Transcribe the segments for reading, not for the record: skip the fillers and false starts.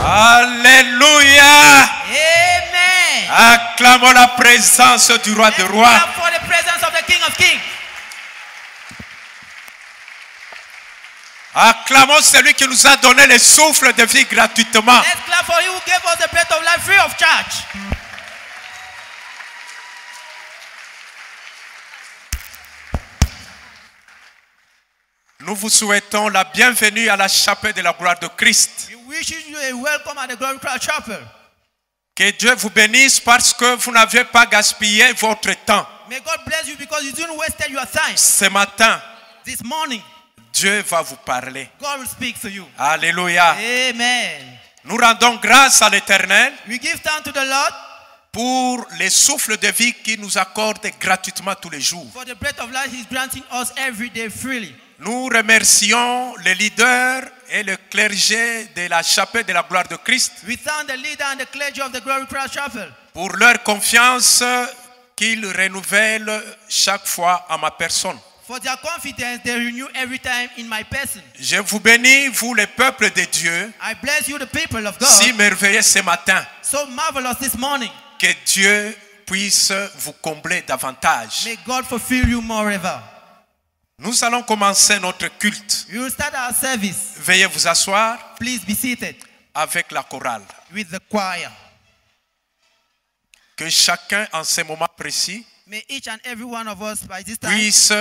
Alléluia. Amen. Acclamons la présence du roi des rois. Clap for the presence of the King of Kings. Acclamons celui qui nous a donné le souffle de vie gratuitement. Let's clap for you who gave us the breath of life free of charge. Nous vous souhaitons la bienvenue à la chapelle de la gloire de Christ. We wish you a welcome at the Glory Cross Chapel. Que Dieu vous bénisse parce que vous n'avez pas gaspillé votre temps. May God bless you because you didn't waste your time. Ce matin, This morning, Dieu va vous parler. God will speak to you. Alléluia. Amen. Nous rendons grâce à l'Éternel We give thanks to the Lord pour les souffles de vie qu'il nous accorde gratuitement tous les jours. for the breath of life He's granting us every day freely. Nous remercions les leaders et le clergé de la chapelle de la gloire de Christ We thank the leader and the clergy of the Glory Cross Chapel pour leur confiance qu'ils renouvellent chaque fois à ma personne. for their confidence they renew every time in my person. Je vous bénis, vous les peuples de Dieu, I bless you, the people of God, si merveilleux ce matin. so marvelous this morning. Que Dieu puisse vous combler davantage. May God fulfill you moreover. Nous allons commencer notre culte. We will start our service. Veuillez vous asseoir Please be seated avec la chorale. with the choir. Que chacun en ce moment précis May each and every one of us by this time puisse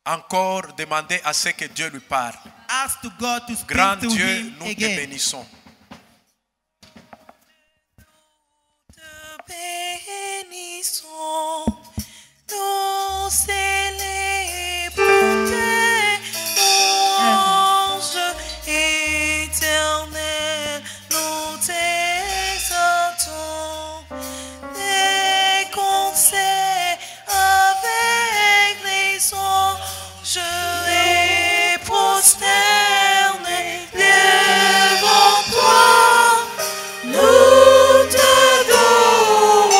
encore demander à ce que Dieu lui parle. ask to God to speak Grand to Dieu, him nous te again. bénissons. Bénissons, nous célébrons tes louanges éternelles, nous t'exaltons, des concerts avec les anges et prosternés devant toi, nous t'adorons.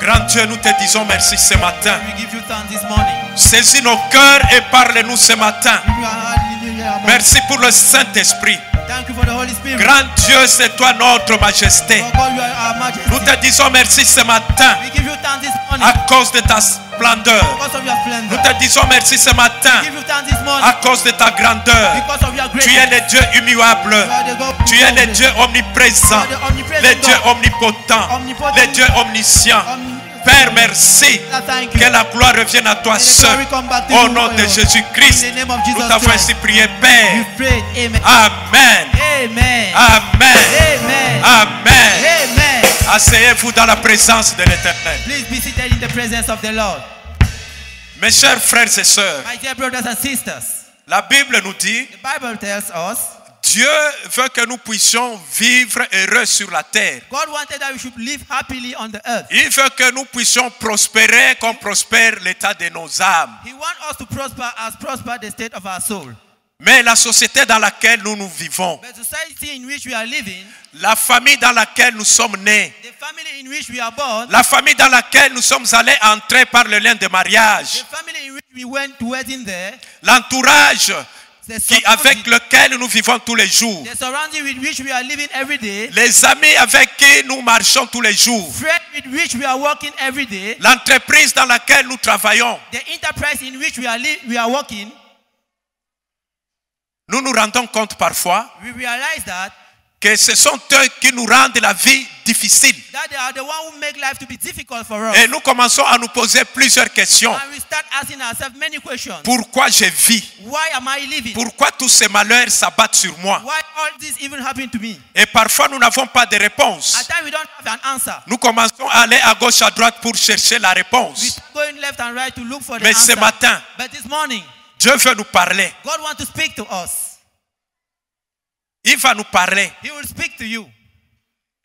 Grand Dieu, nous te disons merci ce matin. We give you thanks this morning. Saisis nos cœurs et parle-nous ce matin. Give you a hallelujah. Merci pour le Saint-Esprit. Thank you for the Holy Spirit. Grand Dieu, c'est toi notre majesté. Oh God, you are our majesty. Nous te disons merci ce matin We give you thanks this morning à cause de ta splendeur. because of your Nous splendor. te disons merci ce matin We give you thanks this morning à cause de ta grandeur. because of your Tu es greatness. le Dieu immuable. You are the God who Tu es le knows Dieu it. omniprésent. You are the omnipresent Le Dieu God. omnipotent. Omnipotent. Le Dieu omniscient. Père, merci. Thank you. Que la gloire revienne à toi May the seul. glory come back to Au you, nom Lord. de Jésus-Christ. In the name of Jesus Nous t'avons Christ. ainsi prié, We Père. prayed. Amen. Amen. Amen. Amen. Amen. Amen. Amen. Asseyez-vous dans la présence de l'Éternel. Please be seated in the presence of the Lord. Mes chers frères et sœurs, My dear brothers and sisters, la Bible nous dit, the Bible tells us Dieu veut que nous puissions vivre heureux sur la terre. God wanted that we should live happily on the earth. Il veut que nous puissions prospérer comme prospère l'état de nos âmes. He wants us to prosper as prosper the state of our soul. Mais la société dans laquelle nous vivons, But the society in which we are living, la famille dans laquelle nous sommes nés, the family in which we are born, la famille dans laquelle nous sommes allés entrer par le lien de mariage, the family in which we went to wedding there, l'entourage the avec lequel nous vivons tous les jours, the surrounding with which we are living every day, les amis avec qui nous marchons tous les jours, friends with which we are working every day, l'entreprise dans laquelle nous travaillons, the enterprise in which we are working, nous nous rendons compte parfois we realize that que ce sont eux qui nous rendent la vie difficile. they are the one who make life to be difficult for us. Et nous commençons à nous poser plusieurs questions. And we start asking ourselves many questions. Pourquoi je vis? Why am I living? Pourquoi tous ces malheurs s'abattent sur moi? Why all this even happened to me? Et parfois nous n'avons pas de At réponse. times we don't have an answer. Nous commençons à aller à gauche, à droite pour chercher la We réponse. start going left and right to look for the Mais ce answer. matin, But this morning, Dieu veut nous parler. God wants to speak to us. Il va nous parler. He will speak to you.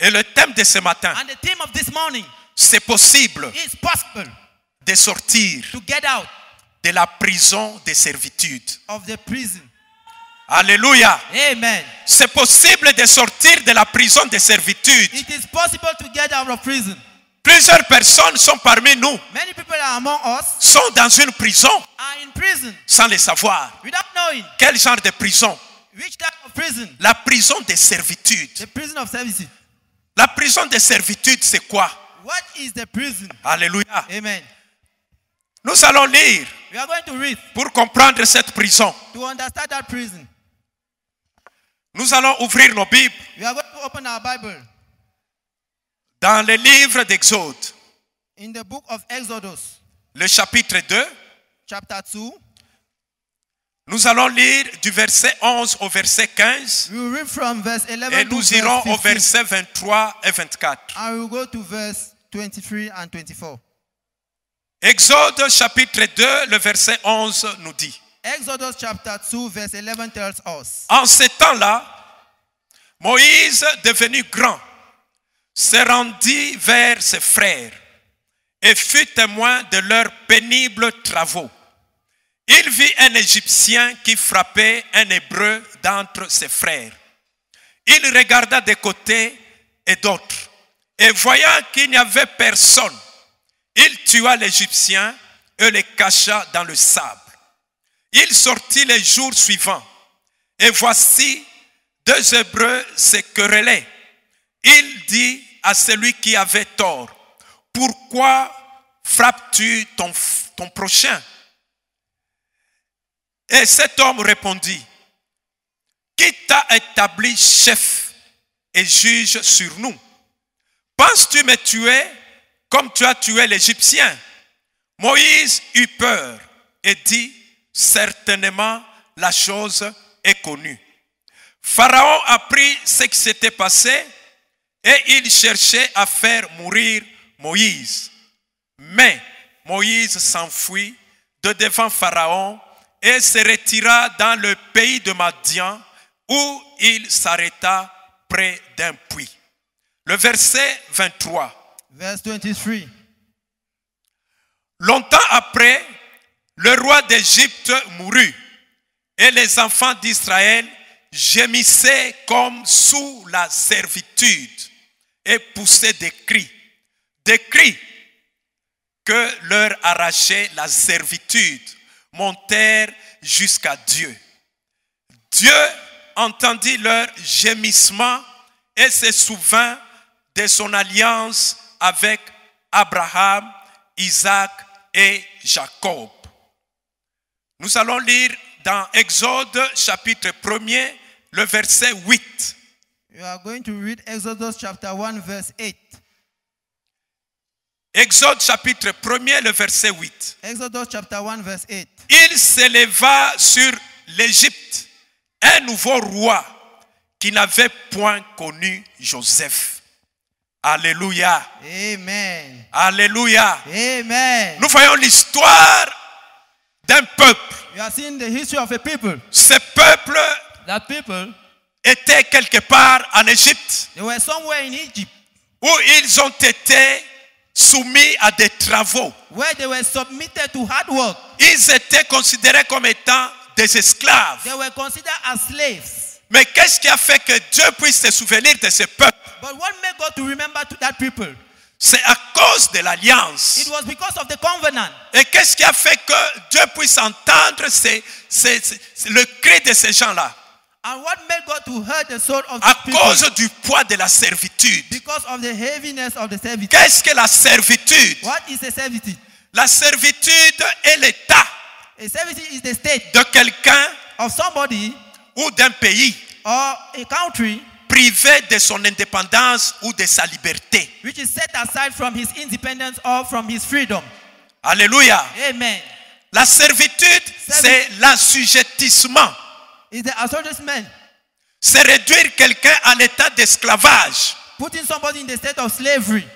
Et le thème de ce matin, And the theme of this morning c'est possible is possible de sortir to get out de la prison de servitude. of the prison. Alléluia. Amen. C'est possible de sortir de la prison de servitude. It is possible to get out of prison. Plusieurs personnes sont parmi nous, Many people are among us sont dans une prison are in prison sans le savoir. without knowing Quel genre de prison? which type of prison. La prison de servitude. The prison of servitude. La prison de servitude, c'est quoi? What is the prison? Alléluia. Amen. Nous allons lire We are going to read pour comprendre cette prison. to understand that prison. Nous allons ouvrir nos Bibles We are going to open our Bible dans le livre d'Exode, in the book of Exodus, le chapitre 2. chapter 2. Nous allons lire du verset 11 au verset 15 We will read from verse 11 et to nous verse irons au 15. verset 23 et 24. And we will go to verse 23 and 24. Exode chapitre 2, le verset 11 nous dit: Exodus chapter 2 verse 11 tells us. En ce temps-là, Moïse, devenu grand, se rendit vers ses frères et fut témoin de leurs pénibles travaux. Il vit un Égyptien qui frappait un Hébreu d'entre ses frères. Il regarda de côté et d'autre, et voyant qu'il n'y avait personne, il tua l'Égyptien et le cacha dans le sable. Il sortit les jours suivants, et voici, deux Hébreux se querellaient. Il dit à celui qui avait tort: pourquoi frappes-tu ton prochain? Et cet homme répondit: qui t'a établi chef et juge sur nous? Penses-tu me tuer comme tu as tué l'Égyptien? Moïse eut peur et dit: certainement la chose est connue. Pharaon apprit ce qui s'était passé et il cherchait à faire mourir Moïse. Mais Moïse s'enfuit de devant Pharaon et se retira dans le pays de Madian où il s'arrêta près d'un puits. Le verset 23. Verse 23. Longtemps après, le roi d'Égypte mourut et les enfants d'Israël gémissaient comme sous la servitude et poussaient des cris que leur arrachait la servitude montèrent jusqu'à Dieu. Dieu entendit leur gémissement et se souvint de son alliance avec Abraham, Isaac et Jacob. Nous allons lire dans Exode chapitre 1er, le verset 8. You are going to read Exodus chapter 1 verse 8. Exode chapitre 1er, le verset 8. Exodus chapter 1 verse 8. Il s'éleva sur l'Égypte un nouveau roi qui n'avait point connu Joseph. Alléluia. Amen. Alléluia. Amen. Nous voyons l'histoire d'un peuple. You are seeing the history of a people. Ce peuple That people, était quelque part en Égypte they were somewhere in Egypt où ils ont été soumis à des travaux. where they were submitted to hard work. Ils étaient considérés comme étant des esclaves. They were considered as slaves. Mais qu'est-ce qui a fait que Dieu puisse se souvenir de ce peuple? But what made God to remember to that people? C'est à cause de l'alliance. It was because of the covenant. Et qu'est-ce qui a fait que Dieu puisse entendre le cri de ces gens-là? And what made God to hurt the soul of À the people? cause du poids de la servitude. Because of the heaviness of the servitude. Qu'est-ce que la servitude? What is a servitude? La servitude est l'état A servitude is the state de quelqu'un of somebody ou d'un pays or a country privé de son indépendance ou de sa liberté. which is set aside from his independence or from his freedom. Alléluia. Amen. La servitude, c'est l'assujettissement. Is the assuagement C'est réduire quelqu'un à l'état d'esclavage. putting somebody in the state of slavery?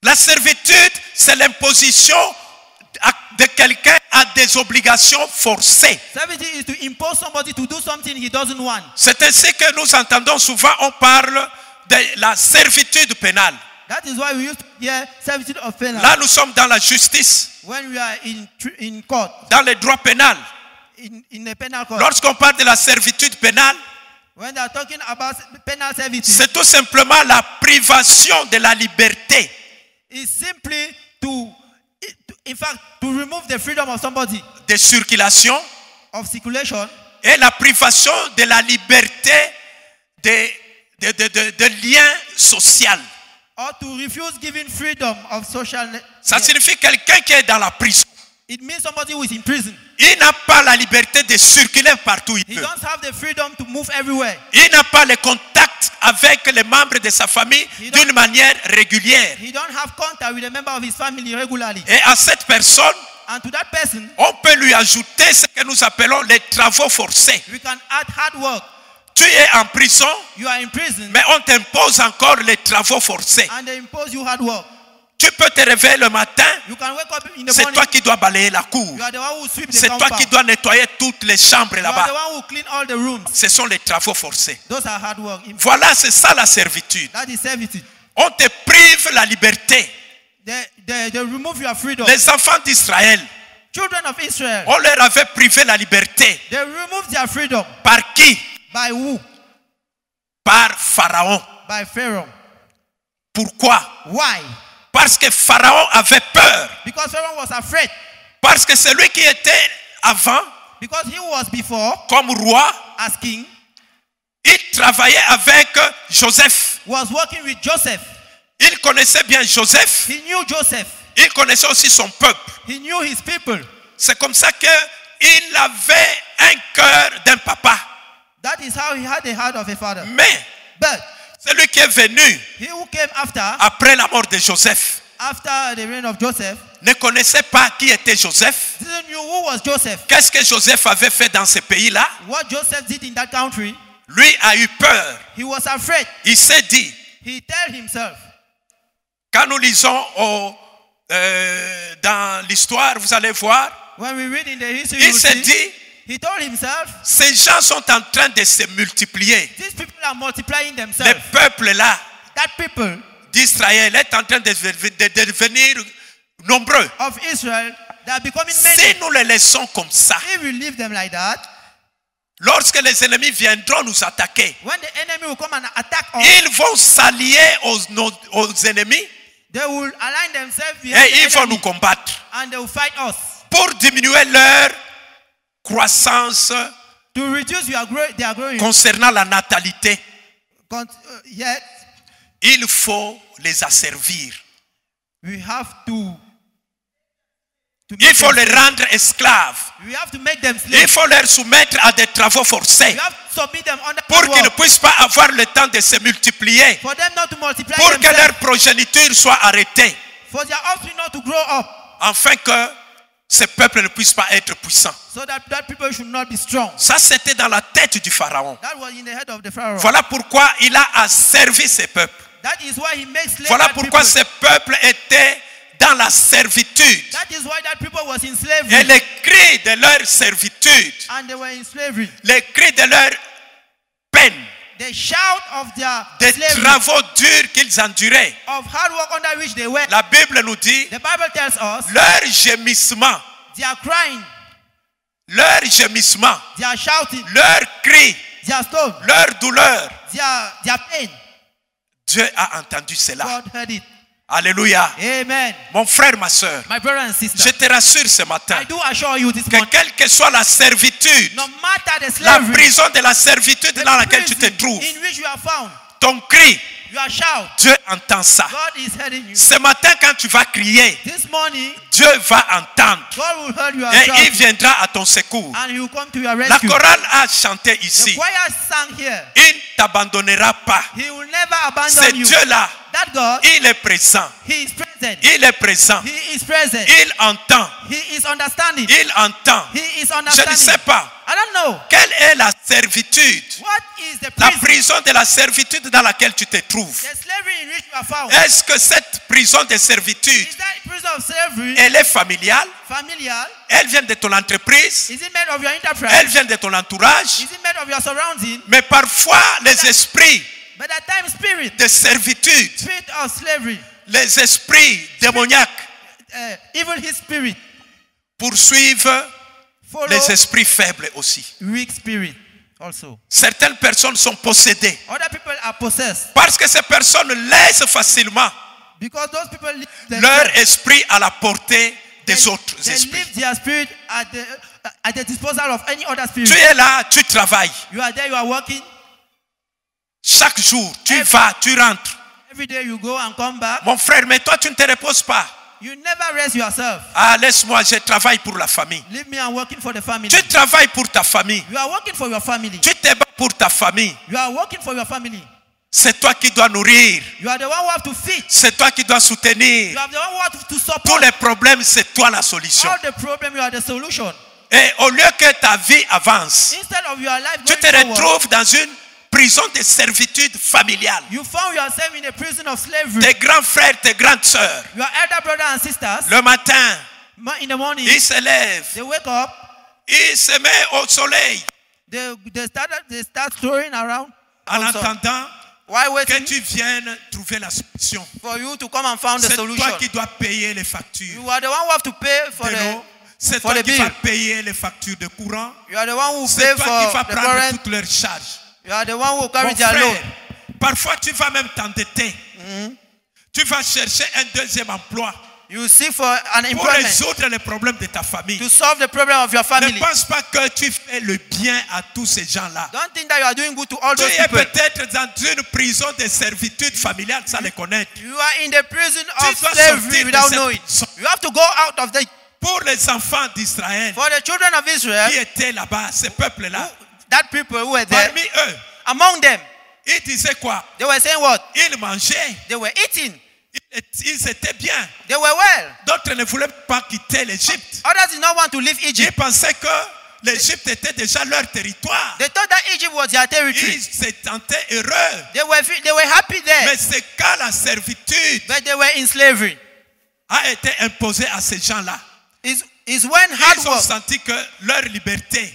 La servitude, c'est l'imposition de quelqu'un à des obligations forcées. Servitude is to impose somebody to do something he doesn't want. C'est ainsi que nous entendons souvent, on parle de la servitude pénale. That is why we used to hear servitude of penal. Là, nous sommes dans la justice, When we are in court, dans le droit pénal. in a penal court. Lorsqu'on parle de la servitude pénale, When they are talking about penal servitude, c'est tout simplement la privation de la liberté. it's simply in fact, to remove the freedom of somebody De circulation of circulation et la privation de la liberté de liens sociaux. or to refuse giving freedom of social. Ça signifie quelqu'un qui est dans la prison. It means somebody who is in prison. Il n'a pas la liberté de circuler partout où il He veut. don't have the freedom to move everywhere. Il n'a pas le contact avec les membres de sa famille d'une manière régulière. He don't have contact with a member of his family regularly. Et à cette personne, And to that person, on peut lui ajouter ce que nous appelons les travaux forcés. we can add hard work. Tu es en prison, You are in prison, mais on t'impose encore les travaux forcés. and they impose you hard work. Tu peux te réveiller le matin, You can wake up in the c'est morning. toi qui dois balayer la cour. You are the one who sweep the C'est toi qui compound. dois nettoyer toutes les chambres You are the là-bas. one who clean all the rooms. Ce sont les travaux forcés. Those are hard work. Voilà, c'est ça la servitude. That is servitude. On te prive la liberté. They remove your freedom. Les enfants d'Israël, Children of Israel, on leur avait privé la liberté. they removed their freedom. Par qui? By who? Par Pharaon. By Pharaoh. Pourquoi? Why? Parce que Pharaon avait peur. Because Pharaoh was afraid. Parce que celui qui était avant, Because he was before, comme roi, as king, il travaillait avec Joseph. was working with Joseph. Il connaissait bien Joseph. He knew Joseph. Il connaissait aussi son peuple. He knew his people. C'est comme ça qu'il avait un cœur d'un papa. That is how he had the heart of a father. Mais But celui qui est venu he who came après la mort de Joseph after the reign of Joseph, ne connaissait pas qui était Joseph. didn't know who was Joseph. Qu'est-ce que Joseph avait fait dans ce pays-là? What Joseph did in that country, Lui a eu peur. he was afraid. Il s'est dit, He told himself, quand nous lisons dans l'histoire, vous allez voir, when we read in the history, il you will s'est see, dit, he told himself, ces gens sont en train de se multiplier. these people are multiplying Le themselves. peuple-là That people d'Israël est en train de devenir nombreux. of Israel, they are becoming many. Si nous les laissons comme ça, If we leave them like that, lorsque les ennemis viendront nous attaquer, when the enemy will come and attack us, ils vont s'allier aux ennemis They will align themselves with Et ils the vont enemy, nous combattre and they will fight us. pour diminuer leur croissance To reduce their growing. concernant la natalité. Yet, Il faut les asservir. we have to Il make faut them les rendre esclaves. We have to make them Il slaves. faut les soumettre à des travaux forcés We have to submit them under pour qu'ils ne work. puissent pas avoir le temps de se multiplier, For them not to multiply pour que themselves. leur progéniture soit arrêtée, For their offspring not to grow up. afin que ce peuple ne puisse pas être puissant. So that people should not be strong. Ça, c'était dans la tête du Pharaon. That was in the head of the Pharaoh. Voilà pourquoi il a asservi ces peuples. That is why he makes slaves. Voilà that pourquoi people. ces peuples étaient dans la servitude. That is why that people was in Et slavery. les cris de leur servitude, And they were in slavery. les cris de leur peine, The shout of their des slavery, travaux durs qu'ils enduraient. of hard work under which they were. La Bible nous dit, The Bible tells us leur gémissement, they are crying, leur gémissement, they are shouting, leur cri, they are stoned, leur douleur. they are pain. Dieu a entendu cela. God heard it. Alléluia. Amen. Mon frère, ma soeur, My brother and je sister, te rassure ce matin I do assure you this que morning, quelle que soit la servitude, no matter the la slavery, prison de la servitude the dans laquelle tu te prison trouves, in which you are found, ton cri, your shout, Dieu entend ça. God is hearing you. Ce matin, quand tu vas crier, This morning, Dieu va entendre God will hear your et il shout, viendra à ton secours. and He will come to your La rescue. chorale a chanté The ici. choir sang here. Il ne t'abandonnera pas. He will never C'est abandon you. Dieu-là. That God, Il est présent. He is present. Il est présent. He is present. Il entend. He is understanding. Il entend. He is Je ne understanding. sais pas I don't know. quelle est la servitude, What is the la prison? prison de la servitude dans laquelle tu te trouves. The slavery in which you are found. Est-ce que cette prison de servitude, Is that prison of slavery elle est familiale? familial? Elle vient de ton entreprise? Is it made of your enterprise? Elle vient de ton entourage? Is it made of your surrounding? Mais parfois, les esprits But at times, de servitude, spirit of slavery, les esprits démoniaques even his spirit, poursuivent follow les esprits faibles aussi. weak spirit also. Certaines personnes sont possédées Other people are possessed parce que ces personnes laissent facilement because those people leave leur esprit à la portée des autres they esprits. leave their spirit at the disposal of any other spirit. Tu es là, tu travailles. You are there, you are working. Chaque jour, tu vas, tu rentres. Every day you go and come back. Mon frère, mais toi, tu ne te reposes pas. You never rest yourself. Ah, laisse-moi, je travaille pour la famille. Leave me and working for the family. Tu travailles pour ta famille. You are working for your family. Tu te bats pour ta famille. You are working for your family. C'est toi qui dois nourrir. You are the one who have to feed. C'est toi qui dois You soutenir. are the one who have to Tous support. les problèmes, c'est toi la solution. All the problem, you are the solution. Et au lieu que ta vie avance, Instead of your life tu going te forward, retrouves dans une prison de servitude familiale. you found yourself in a prison of slavery. Tes grands frères, tes grandes sœurs, Your elder brother and sisters, le matin, in the morning, ils se lèvent, they wake up, ils se mettent au soleil they start throwing around en also. attendant While que waiting tu viennes trouver la solution. for you to come and find the C'est solution. toi qui dois payer les factures You are the one who have to pay for de the. l'eau. C'est for toi the qui bill. vas payer les factures de courant. You are the one who C'est pay toi for qui vas the prendre current. toutes leurs charges. You are the one who carry Mon their frère, load. parfois tu vas même t'endetter. Tu vas chercher un deuxième emploi You seek for an pour employment résoudre les problèmes de ta famille. to solve the problem of your Ne family. pense pas que tu fais le bien à tous ces gens-là. Don't think that you are doing good to all Tu those es people. peut-être dans une prison de servitude familiale sans les connaître. You are in the prison of dois slavery sortir de without cette knowing. prison. You have to go out of the. Pour les enfants d'Israël For the children of Israel, qui étaient là-bas, ces peuples-là, that people who were there, parmi eux, among them, ils disaient quoi? they were saying what? Ils mangeaient, They were eating. ils étaient bien. They were well. D'autres ne voulaient pas quitter l'Égypte. Others did not want to leave Ils Egypt. pensaient que l'Égypte était déjà leur territoire. They thought that Egypt was their territory. Ils se sentaient heureux. They were happy there, Mais c'est quand la servitude but they were in slavery. a été imposée à ces gens-là. Is when hard Ils ont work, senti que leur liberté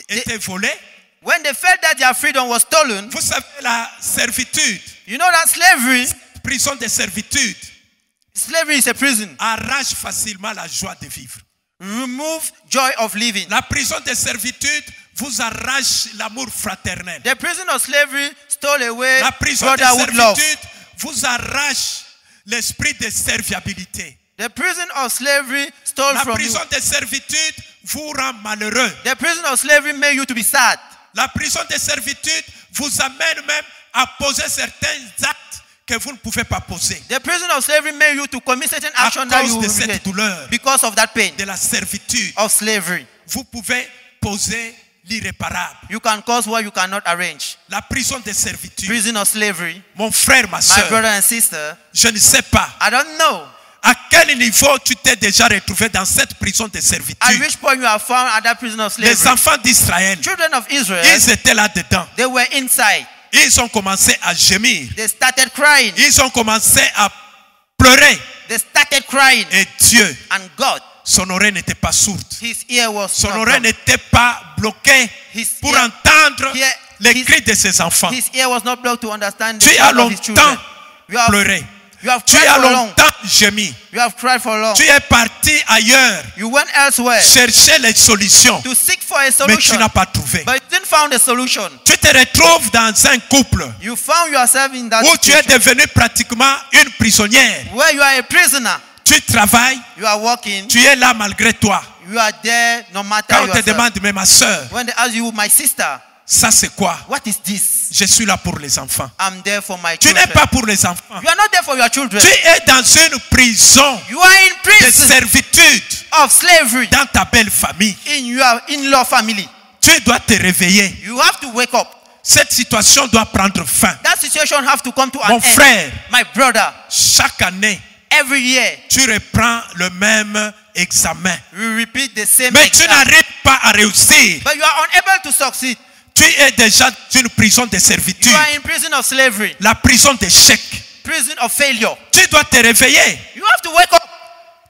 était volée. when they felt that their freedom was stolen. Vous savez, la servitude, You know that slavery prison de servitude, is a prison. arrache facilement la joie de vivre. Remove joy of living. La prison de servitude vous arrache l'amour fraternel. The prison of slavery stole away La prison de brotherhood love. servitude vous arrache l'esprit de serviabilité. The prison of slavery stole La from you. prison de servitude vous rend malheureux. The prison of slavery made you to be sad. La prison de servitude vous amène même à poser certains actes que vous ne pouvez pas poser. The prison of slavery made you to commit certain À action that you cause de will cette regret douleur, because of that pain de la servitude, of slavery. vous pouvez poser l'irréparable. You can cause what you cannot arrange. La prison de servitude. Prison of slavery. Mon frère, ma My soeur, brother and sister, je ne sais pas I don't know à quel niveau tu t'es déjà retrouvé dans cette prison de at servitude. which point you are found at that prison of Les slavery. enfants d'Israël, Children of Israel, ils étaient là-dedans. they were inside. Ils ont commencé à gémir. They started crying. Ils ont commencé à pleurer. They started crying. Et Dieu, And God, son oreille n'était pas sourde. his ear was Son not oreille blocked. n'était pas bloquée His pour ear- entendre Here, les his- cris de ses enfants. His ear was not blocked to understand the Tu as cry of his children. longtemps pleuré. You have Tu cried as for long. longtemps gémi. You have cried for long. Tu es parti ailleurs You went elsewhere chercher les solutions, to seek for a mais tu solution, n'as pas trouvé. but you didn't find a solution. Tu te retrouves dans un couple You found yourself in that où tu es situation devenu pratiquement une prisonnière. where you are a prisoner. Tu travailles, You are working. tu es là malgré toi. You are there no matter Quand on te yourself. demande, mais ma soeur, When they ask you, my sister, ça c'est quoi? what is this? Je suis là pour les enfants. I'm there for my Tu n'es children. pas pour les enfants. You are not there for your children. Tu es dans une prison You are in de prison servitude of slavery dans ta belle famille. in your in-law family. Tu dois te réveiller. You have to wake up. Cette situation doit prendre fin. That situation have to come to an Mon end. frère, My brother, chaque année, every year tu reprends le même examen. we repeat the same Mais tu exam. n'arrives pas à réussir. But you are unable to succeed. Tu es déjà dans une prison de You servitude. are in prison of slavery, La prison d'échec. prison of failure. Tu dois te réveiller. You have to wake up.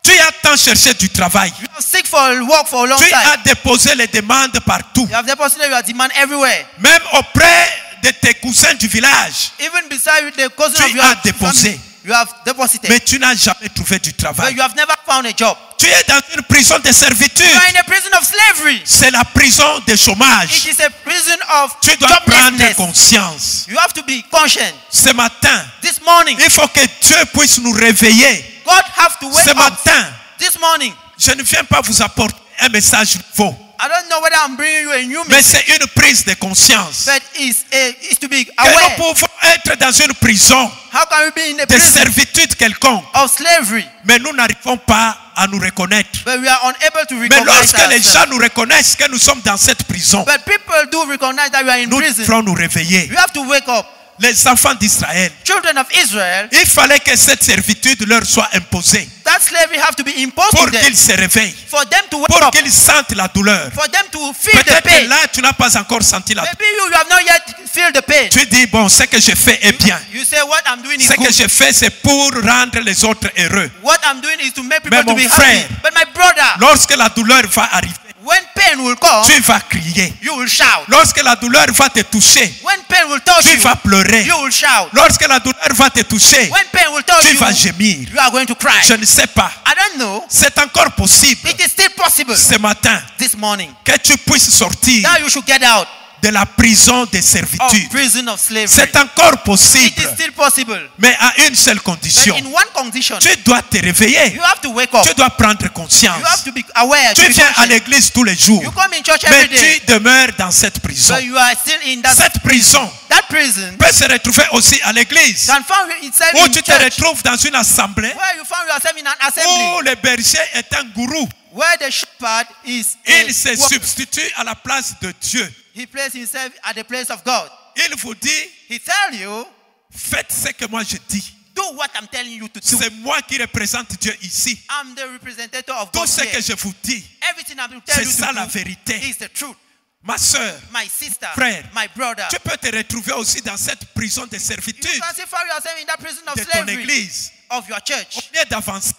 Tu as tant cherché du travail. You have seek for work for a long Tu time. as déposé les demandes partout. You have deposited your demand everywhere. Même auprès de tes cousins du village. Even beside the cousin Tu of your as déposé. family, you have deposited. Mais tu n'as jamais trouvé du But travail. you have never found a job. Tu es dans une prison de servitude. You are in a prison of slavery. C'est la prison de It chômage. is a prison of Tu dois prendre joblessness. conscience. You have to be conscious. Ce matin, This morning, il faut que Dieu puisse nous réveiller. God have to wake Ce up. matin, This morning, je ne viens pas vous apporter un message nouveau, I don't know whether I'm bringing you a new mais message, c'est une prise de conscience. but it's to be Que nous aware. pouvons être dans une prison How can we be in a de prison servitude quelconque, of slavery, mais nous n'arrivons pas à nous reconnaître. but we are unable to Mais recognize lorsque les gens ourselves? nous reconnaissent que nous sommes dans cette prison, But people do recognize that we are in nous prison. devrons nous réveiller. You have to wake up. Les enfants d'Israël, Children of Israel, il fallait que cette servitude leur soit imposée that slavery have to be imposed pour to them, qu'ils se réveillent, for them to wake pour up, qu'ils sentent la douleur. for them to feel the Peut-être pain. que là, tu n'as pas encore senti la douleur. Maybe you have not yet feel the pain. Tu dis, bon, ce que je fais est bien. You say what I'm doing is Ce que good. je fais, c'est pour rendre les autres heureux. What I'm doing is to make people Mais to mon be frère, happy. But my brother, Lorsque la douleur va arriver, when pain will come, tu vas crier. you will shout. Lorsque la douleur va te toucher, When pain will touch tu you, vas pleurer. you will shout. Lorsque la douleur va te toucher, When pain will touch tu you, vas gémir. you are going to cry. Je ne sais pas. I don't know. C'est encore possible It is still possible ce matin this morning que tu puisses sortir that you should get out de la prison de of servitude. prison of slavery. C'est encore It possible, is still possible, mais à une seule but condition. in one condition. Tu dois te réveiller. You have to wake up. Tu dois prendre conscience. You have to be aware. to Tu be viens à conscious. l'église tous les jours, You come in church mais every day, tu demeures dans cette prison. but you are still in that Cette prison that prison. peut se retrouver aussi à l'église, Can find itself où in tu te church, retrouves dans une assemblée where you find yourself in an assembly, où le berger est un gourou. where the shepherd is. Il se a worker. substitue à la place de Dieu. He placed himself at the place of God. Il vous dit, He tell you, faites ce que moi je dis. do what I'm telling you to do. C'est moi qui représente Dieu ici. I'm the representative of Tout God ce here. que je vous dis, Everything I'm telling c'est you ça to la do vérité. is the truth. Ma soeur, My sister, frère, my brother. tu peux te retrouver aussi dans cette prison de You servitude can still find yourself in that prison of de ton slavery église. of your church. Au lieu d'avancer,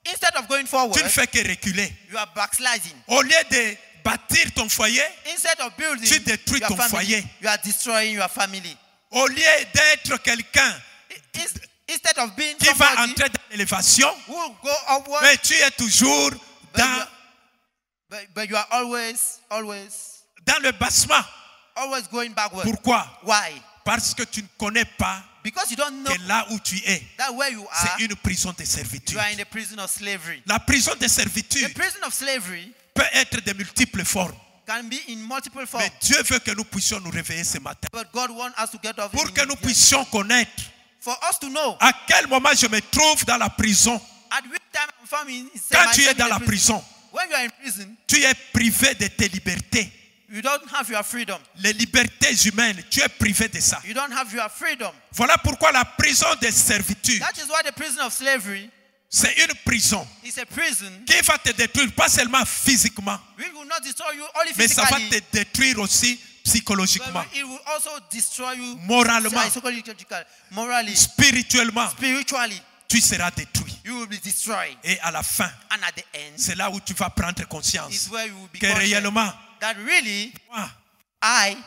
Instead of going tu forward, ne fais que reculer. you are backsliding. Au lieu de bâtir ton foyer, Instead of building tu détruis your ton family, foyer. you are destroying your family. Au lieu d'être quelqu'un Instead of being qui va somebody entrer dans l'élévation, who will go upward, mais tu es toujours dans but you are always le bassement. going backward. Pourquoi? Why? Parce que tu ne connais pas Because you don't know que là où tu es, that where you are, c'est une prison de servitude. you are in the prison of slavery. La prison de The servitude prison of slavery peut être de multiples formes. can be in multiple forms. Mais Dieu veut que nous puissions nous réveiller ce matin. But God wants us to get off Pour in que nous the- puissions connaître for us to know à quel moment je me trouve dans la prison. at which time I'm found in Quand tu es myself in dans the la prison, When you are in prison, tu es privé de tes libertés. you don't have your freedom. Les libertés humaines, tu es privé de ça. You don't have your freedom. Voilà pourquoi la prison de servitude, That is why the prison of slavery c'est une prison is a prison. qui va te détruire, pas seulement physiquement, It will not destroy you only mais ça va physically, te détruire aussi psychologiquement, but it will also destroy you moralement, psychologically, morally, spirituellement. spiritually. Tu seras détruit. You will be destroyed. Et à la fin, And at the end, c'est là où tu vas prendre is conscience where you will be que conscious réellement, that really moi, I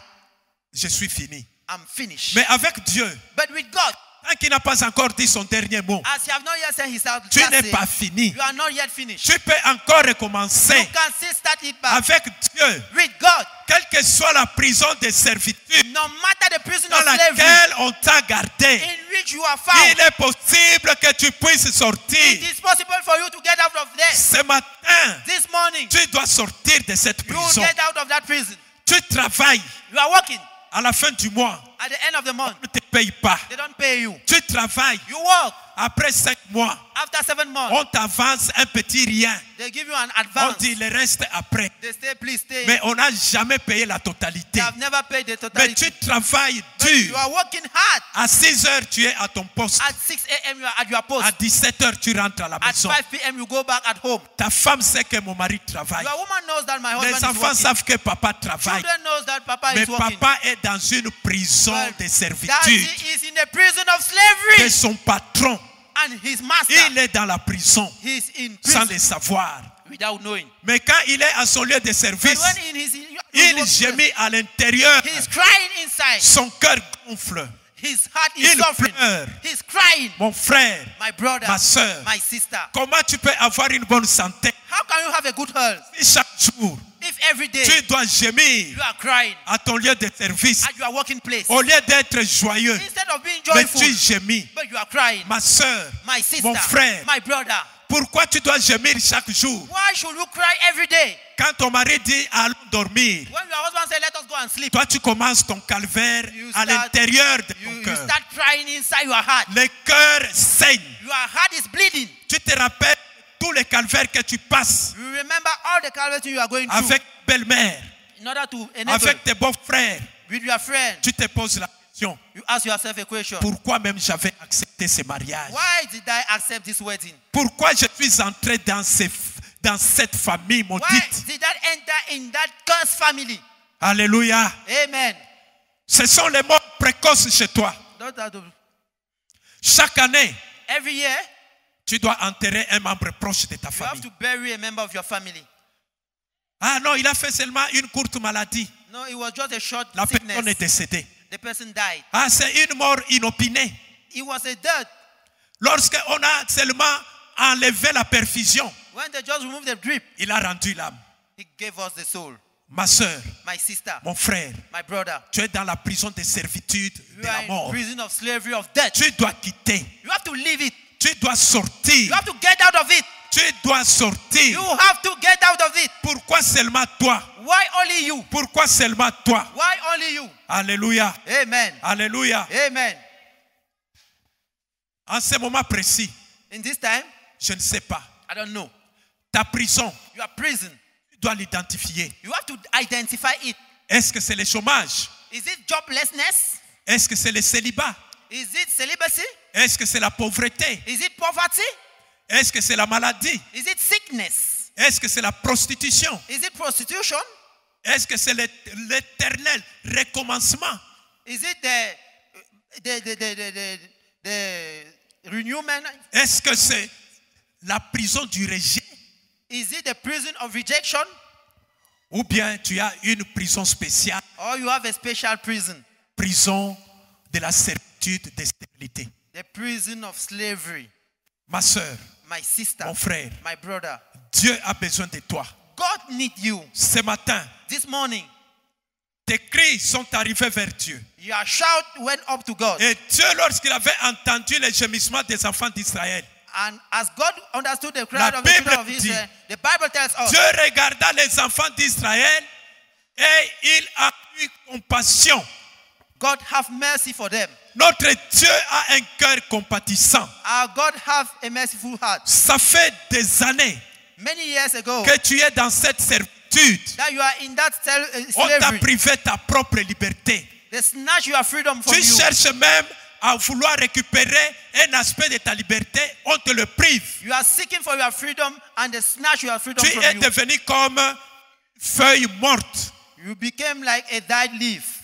je suis fini. am finished. Mais avec Dieu, But with God, tant qu'il n'a pas encore dit son dernier mot, as you have not yet said his last tu n'es say, pas fini. you are not yet finished. Tu peux encore recommencer You can still start it back. avec Dieu, With God, quelle que soit la prison de servitude no matter the prison dans of slavery laquelle on t'a gardé. in which you are found, Il est possible que tu puisses it sortir. is possible for you to get out of there. Ce matin, This morning, tu dois sortir de cette you will prison. get out of that prison. Tu travailles You are working à la fin du mois. at the end of the month. On ne te paye pas. They don't pay you. Tu travailles. You work. Après 5 mois, After 7 months, on t'avance un petit rien. they give you an On advance. dit le reste après. They say, please stay. Mais on n'a jamais payé la totalité. They have never paid the Mais totality. tu travailles But you dur. are working hard. À 6 heures, tu es à ton poste. At 6 a.m. you are at your post. À 17 heures, tu rentres à la At maison. 5 p.m. you go back at home. Ta femme sait que mon mari travaille. Your woman knows that my husband Les is enfants working. savent que papa travaille. Children knows that Papa Mais is working. papa est dans une prison But de Daddy servitude is in the prison of de slavery. son patron. And his master, Il est dans la prison he's in sans prison le savoir. without knowing. Mais quand il est à son lieu de But service, when in his il working, gémit à l'intérieur. he is crying inside. Son cœur gonfle. His heart is Il suffering. pleure. He's crying. Mon frère, My brother, ma soeur, my sister. comment tu peux avoir une bonne santé How can you have a good health si chaque jour if every day tu dois gémir you are crying à ton lieu de service at your working place? au lieu d'être joyeux, Instead of being mais joyful, tu gémis? but you are crying. Ma soeur, My sister, mon frère, my brother, pourquoi tu dois gémir chaque jour? why should you cry every day? Quand ton mari dit allons dormir, When your husband says, let us go and sleep, toi tu commences ton calvaire You à start- l'intérieur de ton you cœur. start crying inside your heart. Le cœur saigne. Your heart is bleeding. Tu te rappelles tous les calvaires que tu passes You remember all the calamities you are going through avec belle-mère, in order to enable avec tes beaux-frères. with your friend. Tu te poses la question, You ask yourself a question. pourquoi même j'avais accepté ce mariage? Why did I accept this wedding? Pourquoi je suis entré dans cette famille Why maudite? did I enter in that cursed family? Alléluia. Amen. Ce sont les morts précoces chez toi. Don't have to- Chaque année, Every year, tu dois enterrer un membre proche de ta you have famille. to bury a member of your family. Ah non, il a fait seulement une courte maladie. No, it was just a short La personne est sickness. décédée. The person died. Ah, c'est une mort inopinée. It was a death. Lorsqu'on a seulement enlevé la perfusion, When they just removed the drip, il a rendu l'âme. he gave us the soul. Ma soeur, My sister, mon frère, my brother, tu es dans la prison de servitude you de are la in mort. prison of slavery of death. Tu dois quitter. You have to leave it. Tu dois sortir. You have to get out of it. Tu dois sortir. You have to get out of it. Pourquoi seulement toi? Why only you? Pourquoi seulement toi? Why only you? Alléluia. Amen. Alléluia. Amen. En ce moment précis, In this time, je ne sais pas. I don't know. Ta prison, Your prison, tu dois l'identifier. you have to identify it. Est-ce que c'est le chômage? Is it joblessness? Est-ce que c'est le célibat? Is it celibacy? Est-ce que c'est la pauvreté? Is it poverty? Est-ce que c'est la maladie? Is it sickness? Est-ce que c'est la prostitution? Is it prostitution? Est-ce que c'est l'éternel recommencement? Is it the renewal? Est-ce que c'est la prison du rejet? Is it the prison of rejection? Ou bien tu as une prison spéciale, Or you have a special prison? prison de la servitude de stérilité? The prison of slavery. Ma soeur, My sister, mon frère, my brother. Dieu a besoin de toi. God needs you. Ce matin, This morning, tes cris sont arrivés vers Dieu. Your shout went up to God. Et Dieu, lorsqu'il avait entendu les gémissements des enfants d'Israël, And as God understood the cry La of the children Bible of dit, Israel, the Bible tells us, Dieu regarda les enfants d'Israël et il a eu compassion. God have mercy for them. Notre Dieu a un cœur compatissant. Our God have a merciful heart. Ça fait des années Many years ago, que tu es dans cette servitude. that you are in that On t'a slavery, privé ta propre liberté. they snatch your freedom from Tu you. cherches même à vouloir récupérer un aspect de ta liberté. On te le prive. You are seeking for your freedom and they snatch your freedom Tu from es you. devenu comme feuille morte. You became like a dead leaf.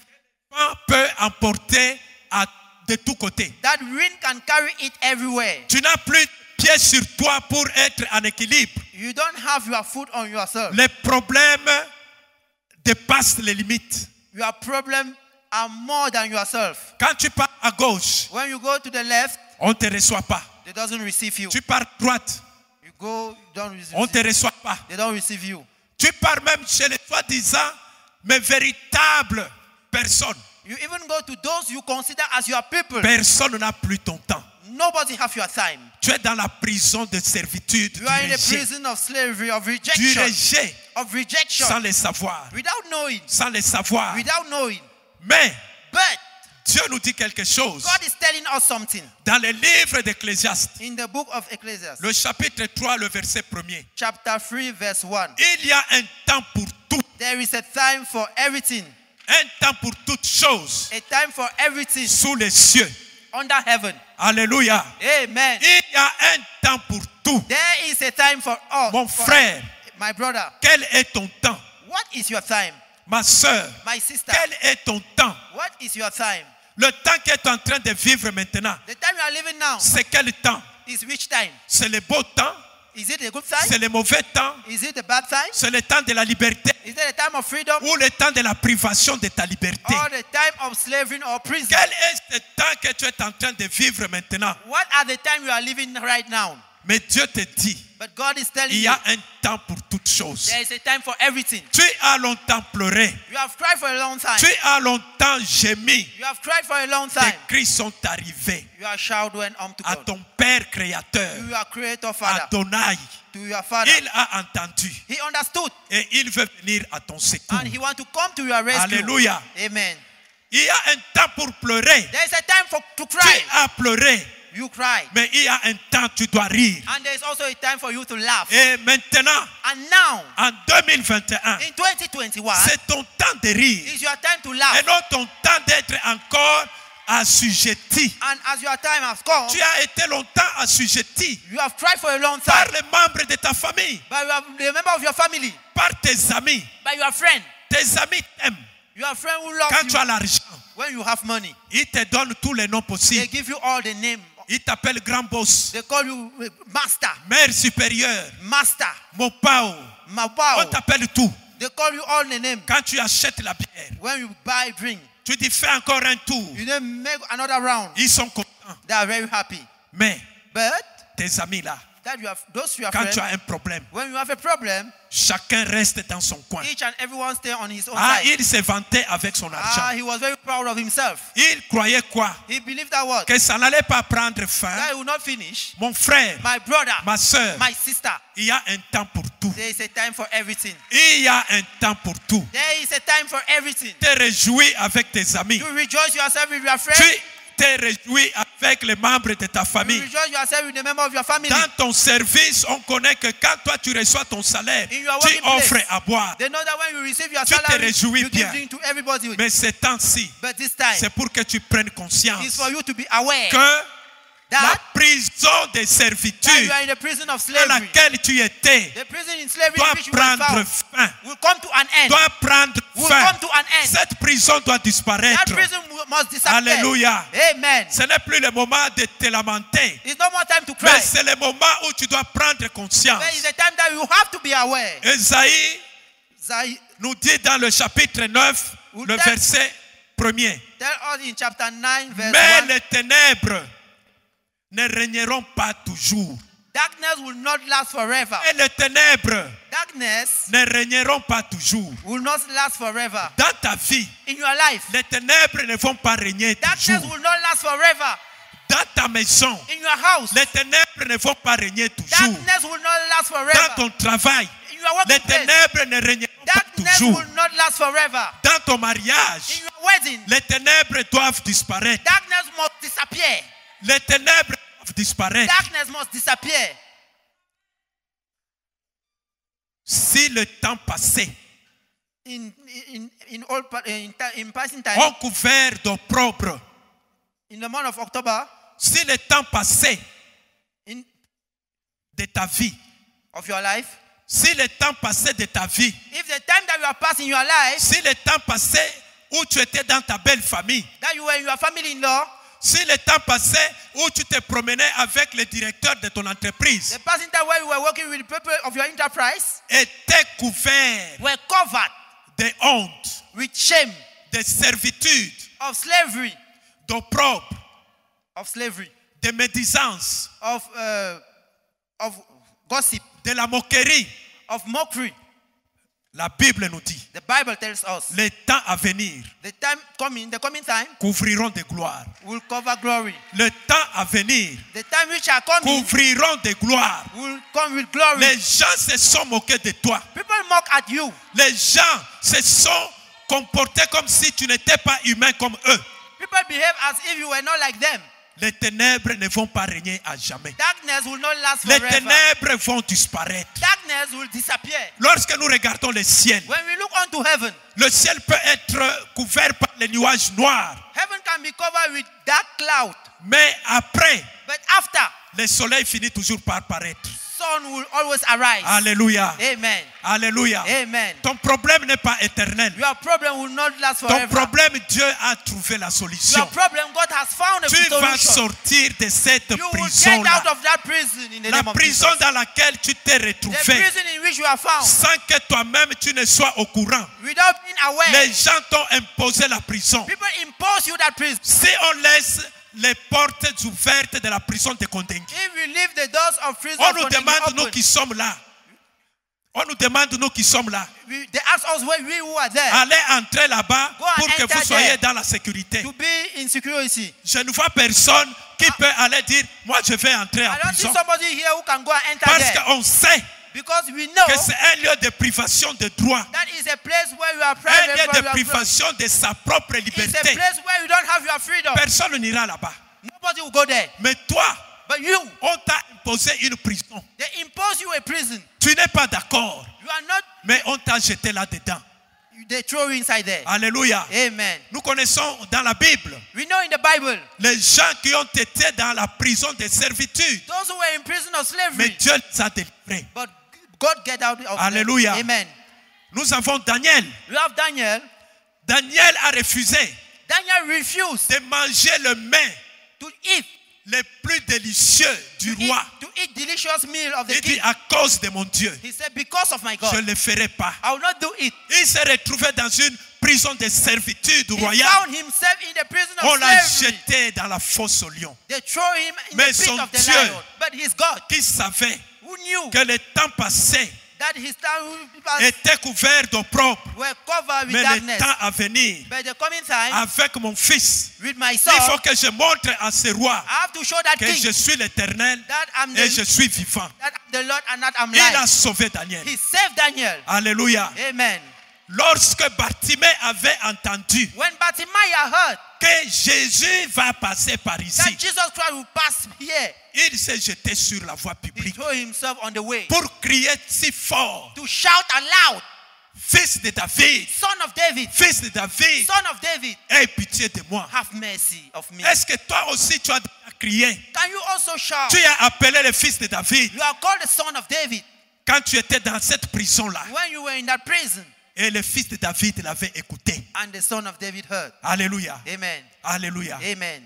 On peut emporter de tous côtés. That wind can carry it everywhere. Tu n'as plus pied sur toi pour être en équilibre. You don't have your foot on yourself. Les problèmes dépassent les limites. Your problems are more than yourself. Quand tu pars à gauche, When you go to the left, on ne te reçoit pas. they doesn't receive you. Tu pars à droite, You go, you don't receive on ne te reçoit pas. They don't receive you. Tu pars même chez les soi-disant, mais véritables personnes. You even go to those you consider as your people. Personne n'a plus ton temps. Nobody have your time. Tu es dans la prison de servitude, You are in du a rejet, prison of slavery, of du rejection. rejet, Of rejection. sans le savoir, Without knowing. sans le savoir. Without knowing. Mais But Dieu nous dit quelque chose. God is telling us something. Dans le livre d'Ecclésiaste, In the book of Ecclesiastes, le chapitre 3, le verset 1er. chapter 3, verse 1. Il y a un temps pour tout, There is a time for everything. un temps pour toutes choses A time for everything sous les cieux. under heaven. Alléluia. Amen. Il y a un temps pour tout. There is a time for all. Mon for- frère, My brother, quel est ton temps? what is your time? Ma soeur, My sister, quel est ton temps? what is your time? Le temps que tu es en train de vivre maintenant, The time you are living now c'est quel temps? is which time? C'est le beau temps? Is it a good time? C'est le mauvais temps? Is it a bad time? C'est le temps de la liberté Is it a time of freedom ou le temps de la privation de ta liberté? or the time of slavery or prison? Quel est ce temps que tu es en train de vivre maintenant? What are the time you are living right now? Mais Dieu te dit, But God is telling il y you a un temps pour toutes choses. there is a time for everything. Tu as longtemps pleuré. You have cried for a long time. Tu as longtemps gémi. You have cried for a long Tes time. cris sont arrivés Your shout went up to à God. ton Père créateur, To your creator father. Adonai. To your father. Il a entendu He understood et il veut venir à ton secours. and he wants to come to your rescue. Alléluia. Amen. Il y a un temps pour pleurer. There is a time to Tu cry. as pleuré, You cry. mais il y a un temps tu dois rire. And there is also a time for you to laugh. Et maintenant, And now, en 2021, in 2021, c'est ton temps de rire is your time to et laugh. non ton temps d'être encore assujetti. And as your time has come, Tu as été longtemps assujetti you have cried for a long par time. les membres de ta famille, By the member of your family, par tes amis. by your friend. Tes amis t'aiment. Your friend who Quand loves tu as you l'argent, when you have money. ils te donnent tous les noms They possibles. give you all the name. Ils t'appellent grand boss, They call you master, mère supérieure, master, mopao. On mapao. t'appelle tout. They call you all the name. Quand tu achètes la bière, When you buy drink, tu dis fais encore un tour. you then make another round. Ils sont contents. They are very happy. Mais But tes amis là, that you have those your quand friends, tu as un problème, when you have a problem, chacun reste dans son coin. each and everyone stay on his own Ah, side. il se vantait avec son argent. He was very proud of himself. Il croyait quoi? He believed that what? Que ça n'allait pas prendre fin. That he would not finish. Mon frère, My brother, ma soeur, my sister, il y a un temps pour tout. there is a time for everything. Il y a un temps pour tout. There is a time for everything. Te réjouis avec tes amis. You rejoice yourself with your friends. Tu te réjouis avec les membres de ta You famille. rejoice yourself with the member of your family. Dans ton service, on connaît que quand toi tu reçois ton salaire, In your tu working place, offres à boire. They know that when you receive your Tu te salary, réjouis you bien. give drink to everybody. Mais ces temps-ci, But this time, c'est pour que tu prennes it's conscience for you to be aware que la that prison de you servitude are in the prison of dans slavery. laquelle tu étais The prison in slavery doit in which you were prendre found fin. will come to an end. Doit prendre Will fin. come to an end. Cette prison doit That disparaître. prison must disappear. Alléluia. Amen. Ce n'est plus le moment de te lamenter, It's no more time to cry. mais c'est le moment où tu dois prendre conscience. There is a time that you have to be aware. Esaïe Zai nous dit dans le chapitre 9, le verset 1er. tell us in chapter 9 verse Mais 1 les ténèbres ne régneront pas toujours. Darkness will not last forever. Et les ténèbres Darkness ne régneront pas toujours. will not last forever. Dans ta vie, In your life, les ténèbres ne vont pas régner darkness toujours. will not last forever. Dans ta maison, In your house, les ténèbres ne vont pas régner toujours. darkness will not last Dans forever. ton travail, In your les working place, ténèbres ne régneront pas darkness toujours. will not last forever. Dans ton In mariage, your wedding, les ténèbres doivent disparaître. darkness must disappear. Les ténèbres doivent disparaître. Darkness must disappear. Si le temps passé, In passing time, ont couvert d'opprobre, in the month of October, si le temps passé in de ta vie, of your life, si le temps passé de ta vie, if the time that you have passed in your life, si le temps passé où tu étais dans ta belle famille, that you were in your family-in-law, si le temps passé où tu te promenais avec le directeur de ton entreprise the passing time where you were working with the people of your enterprise, était couvert were covered de honte, with shame, de servitude, of slavery, d'opprobre, de médisance, of gossip, de la moquerie. of mockery. La Bible nous dit, The Bible tells us les temps à venir the coming time couvriront de gloire. will cover glory. Le temps à venir The time which are coming couvriront de gloire. will come with glory. Les gens se sont moqués de toi. People mock at you. Les gens se sont comportés comme si tu n'étais pas humain comme eux. People behave as if you were not like them. Les ténèbres ne vont pas régner à jamais. Darkness will not last Les forever. ténèbres vont disparaître. Darkness will disappear. Lorsque nous regardons le ciel, When we look onto heaven, le ciel peut être couvert par les nuages noirs. heaven can be covered with dark cloud. Mais après, But after, le soleil finit toujours par paraître. sun will always arise. Alléluia. Amen. Alléluia. Amen. Ton problème n'est pas éternel. Your problem will not last Ton forever. problème, Dieu a trouvé la solution. Your problem, God has found a Tu vas solution. sortir de cette You will get prison-là. out of that prison in the La name of prison Jesus. dans laquelle tu t'es The retrouvé prison in which you are found, sans que toi-même tu ne sois au courant. without being aware. Les gens t'ont imposé la prison. People impose you that prison. Si on laisse les portes ouvertes de la prison de Kondengui, If you leave the doors of prison on nous continuing demande, nous open, qui sommes là, on nous demande, nous qui sommes là, they ask us where we who are there allez entrer là-bas Go and pour que enter vous soyez there. dans la sécurité. to be in security. Je ne vois personne qui peut aller dire, moi je vais entrer en I don't see prison. somebody here who can go and enter Parce there. qu'on sait Because we know que c'est un lieu de privation de droit. that is a place where you are Un private lieu from de your freedom. privation de sa propre It's a liberté. place where you don't have your freedom. Personne n'ira là-bas. Nobody will go there. Mais toi, But you, on t'a imposé une prison. they impose you a prison. Tu n'es pas d'accord, You are not, mais on t'a jeté là-dedans. they throw you inside there. Alléluia. Amen. Nous connaissons dans la Bible We know in the Bible, les gens qui ont été dans la prison de servitude. those who were in prison of Mais slavery, Dieu les a délivrés. but God get out of Alléluia. them. Amen. Nous avons Daniel. You have Daniel. Daniel a refusé Daniel refused de manger le mets to eat le plus délicieux du roi. to eat delicious meal of the Il dit, king. à cause de mon Dieu, He said, because of my je God, ne le ferai pas. I will not do it. Il s'est retrouvé dans une prison de servitude He royale. found himself in the prison On of l'a slavery. jeté dans la fosse au lion. They throw him in Mais the pit son of the Dieu, lion. But his God, Qui savait who knew que le temps passé that his time était couvert d'opprobre, were covered with mais le darkness. temps à venir, But the coming time, avec mon fils, with my il son, faut que je montre à ce roi I have to show that que king je suis l'Éternel that I'm et je the, suis vivant. that I'm the Lord and that I'm Il a life. sauvé Daniel. He saved Daniel. Alléluia. Amen. Lorsque Bartimée avait entendu When Bartimaeus heard que Jésus va passer par that ici, Jesus Christ will pass here, il s'est jeté sur la voie he publique threw himself on the way pour crier si fort, to shout aloud, Fils de David, Son of David, Fils de David, Son of David, aie pitié de moi. have mercy of me. Est-ce que toi aussi tu as crié? Can you also shout? Tu as appelé le Fils de David You are called the Son of David quand tu étais dans cette prison-là. when you were in that prison Et le Fils de David l'avait écouté. and the Son of David heard. Alléluia. Amen. Alléluia. Amen.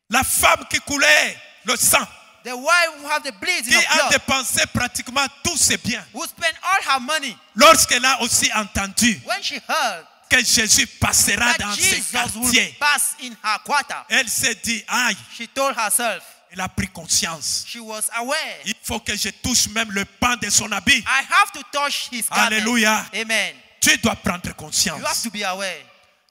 La femme qui coulait le sang, The wife who have the bleeding qui of a blood, dépensé pratiquement tous ses biens, who spent all her money, lorsqu'elle a aussi entendu when she heard que Jésus passera that dans ses Jesus quartiers, will pass in her quarter, elle s'est dit, aïe, she told herself, Elle a pris conscience. She was aware. Il faut que je touche même le pan de son habit. I have to touch his garment. Alléluia. Amen. Tu dois prendre You have conscience. to be aware.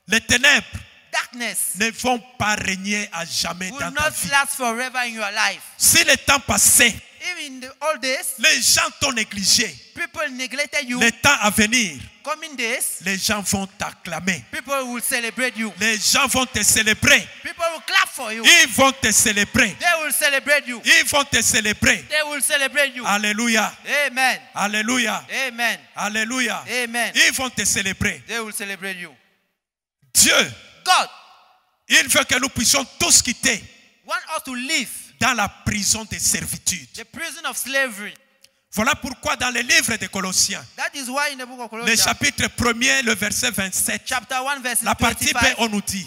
Les ténèbres Darkness ne vont pas régner à jamais will dans ta not vie. last forever in your life. Si le temps passait, Even in the old days, les gens t'ont négligé. people neglected you. Les temps à venir, Coming days, les gens vont t'acclamer. people will celebrate you. Les gens vont te célébrer. People will clap for you. Ils vont te célébrer. They will celebrate you. Ils vont te célébrer. They will celebrate you. Alléluia. Amen. Alléluia. Amen. Alléluia. Amen. Ils vont te célébrer. They will celebrate you. Dieu, God il veut que nous puissions tous quitter wants us to live dans la prison de servitude. the prison of slavery. Voilà pourquoi dans le livre de Colossiens, That is why in the book of le Colossians, chapitre 1er, le verset 27, chapter 1, verse la partie B, 25, on nous dit,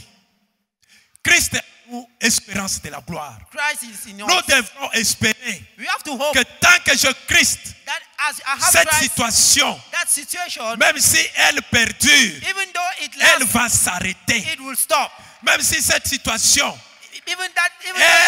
Christ est nous, espérance de la gloire. Christ is in Nous us. devons espérer We have to hope que tant que je Christ, that as I have cette Christ, situation, that situation, même si elle perdure, even though it elle lasts, va s'arrêter. it will stop. Même si cette situation, Even that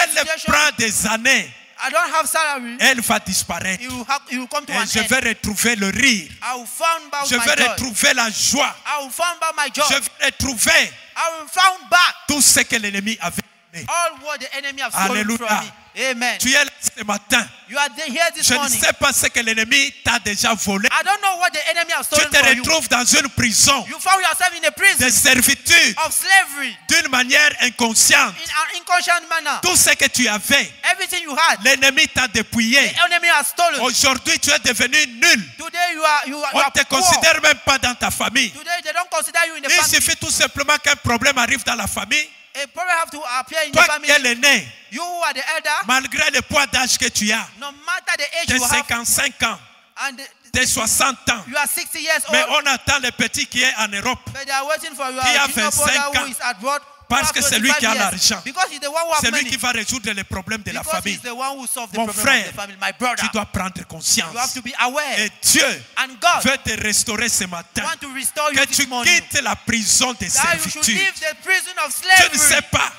elle situation, prend des années, I don't have salary. elle va disparaître. It will come to Et an je end. vais retrouver le rire. I will found back Je my vais joy. retrouver la joie. I will found back my joy. Je vais retrouver I will found back tout ce que l'ennemi avait donné. all what the enemy have stolen Alléluia. from me. Amen. Tu es là ce matin. You are here this Je ne morning. sais pas ce que l'ennemi t'a déjà volé. I don't know what the enemy has Tu stolen te from you. retrouves dans une prison You found yourself in a prison de servitude of slavery d'une manière inconsciente. in an inconscient manner. Tout ce que tu avais, Everything you had, l'ennemi t'a dépouillé. the enemy has stolen. Aujourd'hui, tu es devenu nul. Today you are On ne te poor. considère même pas dans ta famille. Today they don't consider you in the Il family. suffit tout simplement qu'un problème arrive dans la famille. A problem have to appear in the Toi family. qui es l'aîné, You who are the elder, malgré le poids d'âge que tu as, no matter the age tes you have, 55 ans, and tes 60 ans, you are 60 years mais old, on attend le petit qui est en Europe. but they are waiting for your Qui a junior 25 brother who ans. is abroad. Parce who que have c'est lui qui a 25 years. l'argent. Because he's the one who has C'est lui money. qui va résoudre les problèmes de la Because famille. he's the one who solves the Mon problem frère, of the family. My brother, tu dois prendre you have conscience. to be aware. Et Dieu And God veut te restaurer ce matin. want to restore you Que this tu morning. quittes la prison de That you should servitude. leave the prison of Je ne slavery. sais pas.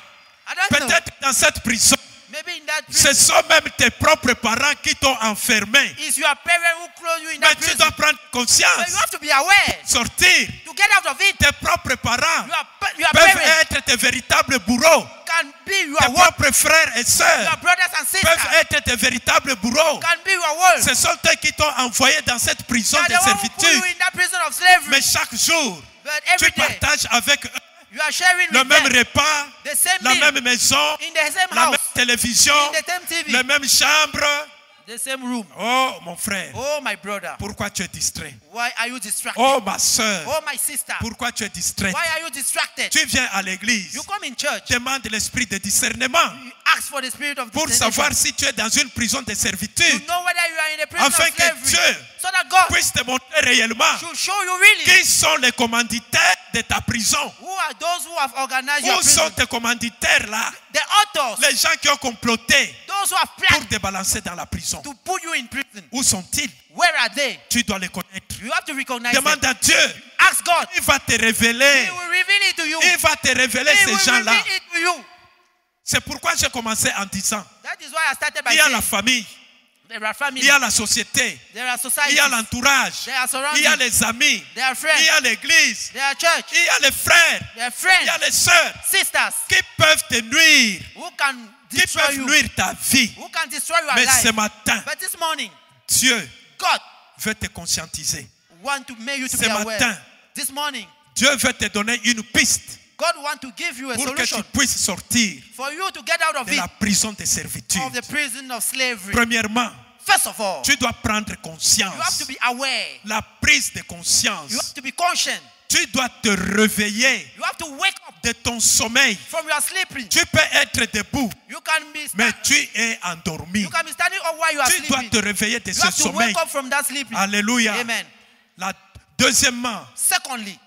I don't know. Peut-être dans cette prison, Maybe in that ce prison, sont même tes propres parents qui t'ont enfermé. it's your parent who close you in Mais that tu prison. dois prendre But conscience. you have to be aware Sortir. to get out of it. Tes propres parents Your peuvent parents être tes véritables bourreaux. can be your Tes world. propres frères et Your sœurs brothers and sisters peuvent être tes véritables bourreaux. can be your world. Ce sont eux qui t'ont envoyé dans cette prison They are de the one who put you servitude. in that prison of slavery. Mais chaque jour, But tu every day, partages avec eux you are sharing le with même them repas, the same la meal, même maison, in the same la même house, télévision, in the same TV, la même chambre. the same room. Oh, mon frère, Oh, my brother, pourquoi tu es distrait? why are you distracted? Oh, ma soeur, Oh, my sister, pourquoi tu es distrait? why are you distracted? Tu viens à l'église, You come in church, demande l'esprit de discernement you ask for the spirit of pour discernment savoir si tu es dans une prison de to servitude, know whether you are in a prison afin of que slavery, Dieu so that God puisse te montrer réellement should show you really qui sont les commanditaires de ta prison. who are those who have organized your Où sont prison. tes commanditaires là? The authors, Les gens qui ont comploté those who have pour planned te balancer dans la prison. to put you in prison. Où sont-ils? Where are they? Tu dois les connaître. You have to recognize them. Demande à Dieu. Ask God. Il va te révéler. He will reveal it to you. Il va te révéler He ces will gens-là. reveal it to you. C'est pourquoi j'ai commencé en disant, That is why I started by il y a saying la famille, there are families, il y a la société, there are il societies, y a l'entourage, there are surroundings, il y a les amis, there are il friends, y a l'église, there are church, il y a les frères, there are il y a friends, les sœurs sisters qui peuvent te nuire, who can qui destroy peuvent you, nuire ta vie. who can destroy your Mais ce life. matin, But this morning, Dieu God veut te conscientiser. want to make you to Ce be aware. matin, This morning, Dieu veut te donner une piste God want to give you a pour que tu solution puisses sortir for you to get out of de it, la prison de servitude. of the prison of slavery. Premièrement, First of all, tu dois prendre you have conscience. to be aware. La prise de You conscience. have to be conscious. Tu dois te réveiller You have to wake up de ton sommeil. from your sleeping. Tu peux être debout, You can be mais tu es endormi. you can be standing up while you are Tu dois sleeping. te réveiller de You ce have to sommeil. wake up from that sleeping. Alléluia. Amen. Deuxièmement, Secondly,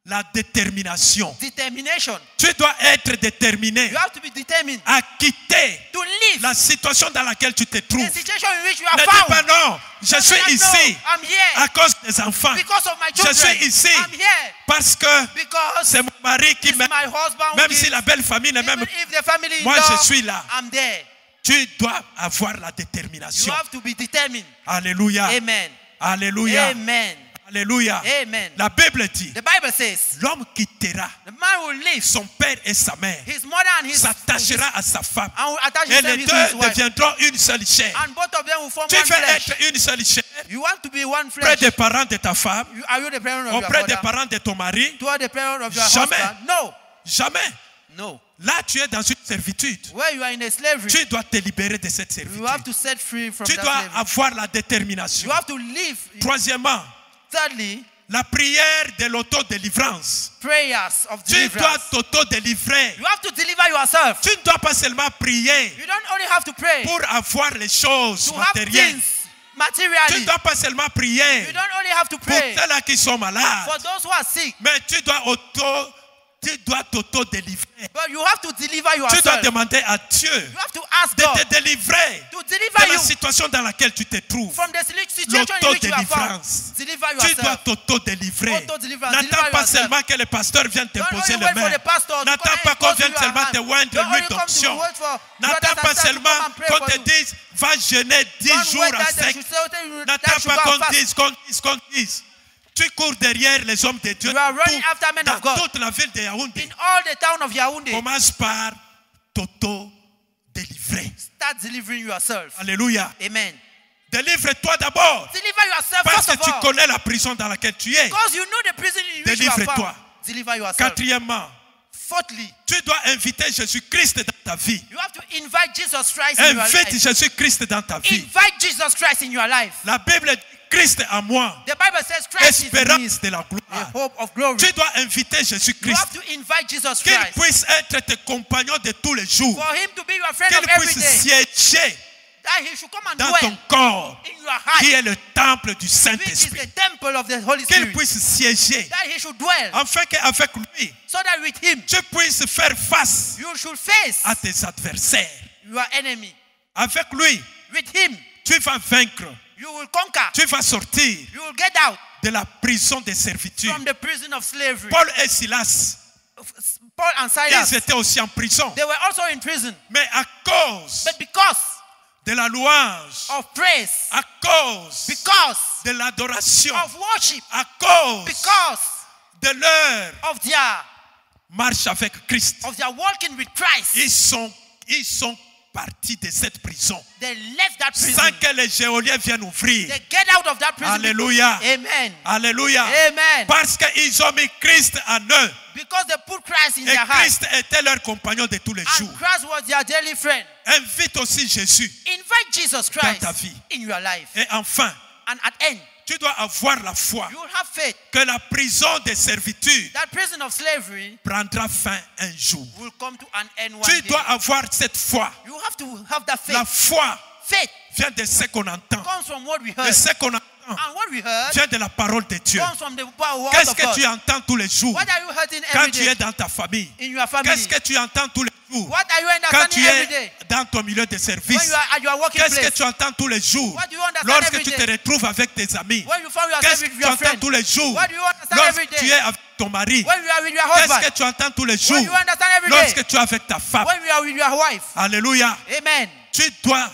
la détermination. determination. Tu dois être déterminé You have to be determined à quitter to leave la situation dans laquelle tu te trouves. the situation in which you Ne are dis pas found. non, je Don't suis say, ici "No, I'm here à cause des enfants. because of my Je children. suis ici I'm here parce que because c'est mon mari qui it's m'aime. my husband who Même gives. si la belle famille ne Even m'aime, if the family is moi low, je suis là. I'm there. Tu dois avoir la You détermination. have to be determined. Alléluia. Amen. Alléluia. Amen. Alléluia. Amen. La Bible dit, The Bible says, l'homme quittera the man will leave son père et sa mère, his mother and his s'attachera à sa femme, and will attach et himself les to his deux wife. deviendront une seule chair. And both of them will form Tu one veux flesh. être une seule chair You want to be one près flesh. des parents de ta femme, Are you the parent of your auprès des father? parents de ton mari? To the parent of your Jamais. husband? No. Jamais. No. Là, tu es dans une servitude. Where you are in a slavery, Tu dois te libérer de cette you servitude. have to set free from Tu that dois slavery. avoir la détermination. You have to live. Troisièmement, Thirdly, la prière de l'autodélivrance. prayers of Tu dois deliverance. t'autodélivrer. You have to deliver yourself. Tu ne dois pas seulement prier You don't only have to pray pour avoir les choses to have matérielles. things Tu materially. ne dois pas seulement prier You don't only have to pour pray ceux-là qui sont malades. for those who are sick, Mais tu dois t'auto-délivrer. but you have to deliver Tu dois yourself. demander à Dieu You have to ask de God te délivrer to de deliver la you situation dans laquelle tu te trouves. from the situation in which you are found. L'autodélivrance. Deliver Tu dois yourself. t'auto-délivrer. Auto-deliverance. N'attends Deliver pas yourself. seulement que le pasteur vienne Don't t'imposer only les wait for mains. the pastor to N'attends come pas and qu'on impose vienne your seulement hand. te oindre Don't l'huile only come to d'onction. wait for N'attends brothers pas and sisters to seulement come and pray qu'on for te you. dise va jeûner 10 Don't jours wait à that they sec. should say that N'attends you should pas go qu'on and fast. dise. Tu cours derrière les hommes de Dieu You are running after men dans of God. toute la ville de Yaoundé. In all the town of Yaoundé, Commence par t'auto-délivrer. start delivering yourself. Alléluia. Amen. Délivre-toi d'abord. Deliver yourself Parce first que of tu all. connais la prison dans laquelle tu es. Because you know the prison in which you are Délivre-toi. found. Deliver yourself. Quatrièmement, Fourthly, tu dois inviter Jésus-Christ dans ta vie. you have to invite Jesus Christ in your Invite life. Jésus-Christ dans ta vie. Invite Jesus Christ in your life. La Bible dit Christ en moi, The Bible says Christ is in me, espérance de la the gloire. hope of glory. Tu dois inviter You Jésus-Christ, have to invite Jesus qu'il Christ puisse être tes compagnons de tous les jours, for him to be your friend qu'il of every puisse day. siéger That he should come and dans dwell ton corps, in your qui heart, est le temple du which is Saint-Esprit. the temple of the Holy Qu'il Spirit. puisse siéger, That he should dwell, afin qu'avec lui, so that with him tu puisses faire face you should face à tes adversaires. your enemy. Avec lui, With him tu vas vaincre, you will conquer. tu vas sortir You will get out de la prison de servitude. from the prison of slavery. Paul et Silas, Paul and Silas, ils étaient aussi en prison. they were also in prison. Mais à cause But because de la louange, of praise, à cause because de l'adoration, of worship, à cause because de leur of their marche avec Christ, walking with Christ, ils sont partis de cette prison they left that prison. sans que les géoliens viennent ouvrir. They get out of that prison. Alléluia. Amen. Alléluia. Amen. Parce qu'ils ont mis Christ en eux. Because they put Christ in Et their heart. Christ était leur compagnon de tous les And jours. Christ was their daily friend. Invite aussi Jésus. Invite Jesus Christ ta vie. in your life. Et enfin, And at end, tu dois avoir la foi you will have faith que la prison de servitude that prison of slavery prendra fin un jour. will come to an end one Tu day. dois avoir cette foi. You have to have that faith. La foi Faith vient de ce qu'on entend. comes from what we Et heard. ce qu'on entend And what we heard vient de la parole de Dieu. comes from the word Qu'est-ce of que God. tu entends tous les jours What are you hurting quand every tu day es dans ta famille? in your family? Qu'est-ce que tu entends tous les jours What are you quand tu understanding every es day? dans ton milieu de When service? you are at your working Qu'est-ce que place? tu entends tous les jours What do you understand lorsque every tu day? te retrouves avec tes amis? When you find yourself Qu'est-ce with que tu your entends friend? tous les jours What do you understand every lorsque tu day? es avec ton mari? When you are with your Qu'est-ce husband? que tu entends tous les What jours do you understand every day? lorsque tu es avec ta femme? When you are with your wife? Alléluia. Amen. Tu dois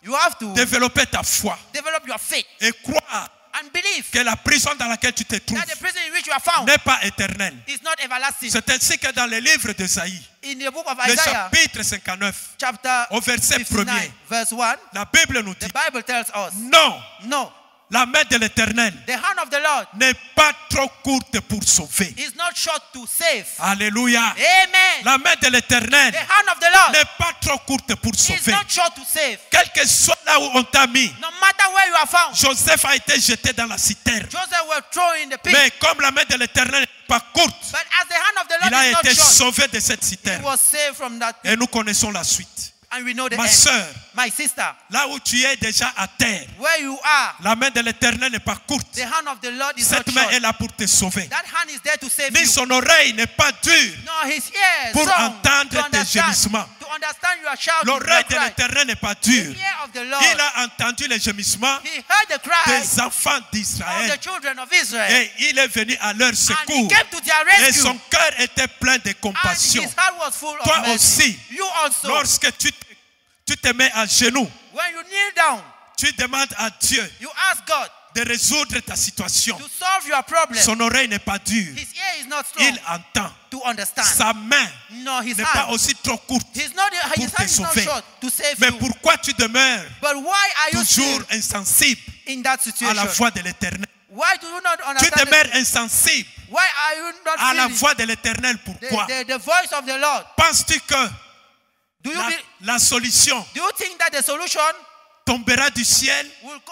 You have to développer ta foi develop your faith et croire and believe que la prison dans laquelle tu te trouves that the prison in which you are found n'est pas éternelle. is not everlasting. C'est ainsi que dans le livre d'Ésaïe, In the book of le Isaiah, chapitre 59, chapter au verset 59, 1er, verse 1, la Bible nous the dit, Bible tells us, non, no, la main de l'Éternel the hand of the Lord n'est pas trop courte pour sauver. is not short to save. Alléluia. Amen. La main de l'Éternel The hand of the Lord n'est pas trop courte pour is sauver. not short to save. Quel que soit là où on t'a mis, No matter where you are found, Joseph a été jeté dans la citerne. Joseph was thrown in the pit. Mais comme la main de l'Éternel n'est pas courte, But as the hand of the il Lord a is not été short, sauvé de cette he citerne. was saved from that pit. Et nous connaissons la suite. And we know the Ma end. sœur, My sister, là où tu es déjà à terre, where you are, la main de l'Éternel n'est pas courte. the hand of the Lord is not Cette main short. est là pour te sauver. That hand is there to save Ni you. son oreille n'est pas dure No, his ears pour strong entendre to tes understand, gémissements. to understand your shout, L'oreille de your cry. l'Éternel n'est pas The dure. ear of the Lord, Il a entendu les gémissements he heard the cry des enfants of d'Israël. the children of Israel. Et il est venu à leur And he secours. came to their Et rescue. son cœur était plein de And compassion. his heart was full Toi of mercy. aussi, You also, lorsque tu tu te mets à genoux, when you kneel down, tu demandes à Dieu you ask God de résoudre ta situation. to solve your problem. Son oreille n'est pas dure. His ear is not strong Il entend. to understand. Sa main No, his n'est pas hand. aussi trop courte. His pour hand te is not sauver. short to save Mais you. pourquoi tu demeures But why are you toujours still insensible in that à situation? la voix de l'Éternel? Why do you not Tu understand? demeures insensible Why are you not à la feeling voix de l'Éternel. Pourquoi? the voice of the Lord? Penses-tu que Do you, la solution do you think that the solution tombera du ciel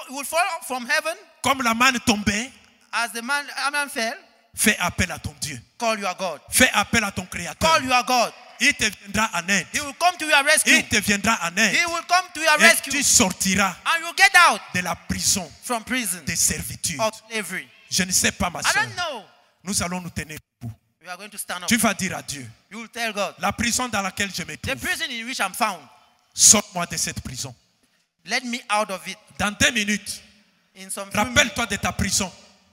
will fall from heaven comme la manne tombée? as the man fell? Fais appel à ton Dieu. Call your God. Fais appel à ton Créateur. Call your God. Il te viendra en aide. He will come to your rescue. Il te viendra en aide. He will come to your Et rescue. tu sortiras And you get out de la prison from prison de servitude. of slavery. Je ne sais pas, ma I soeur. don't know. Nous allons nous tenir debout. You are going to stand up. Tu vas dire à Dieu, You will tell God, la prison dans laquelle je me the trouve, prison in which I'm found, sors-moi de cette prison. let me out of it. Dans 2 minutes, In some few minutes. rappelle-toi de ta prison.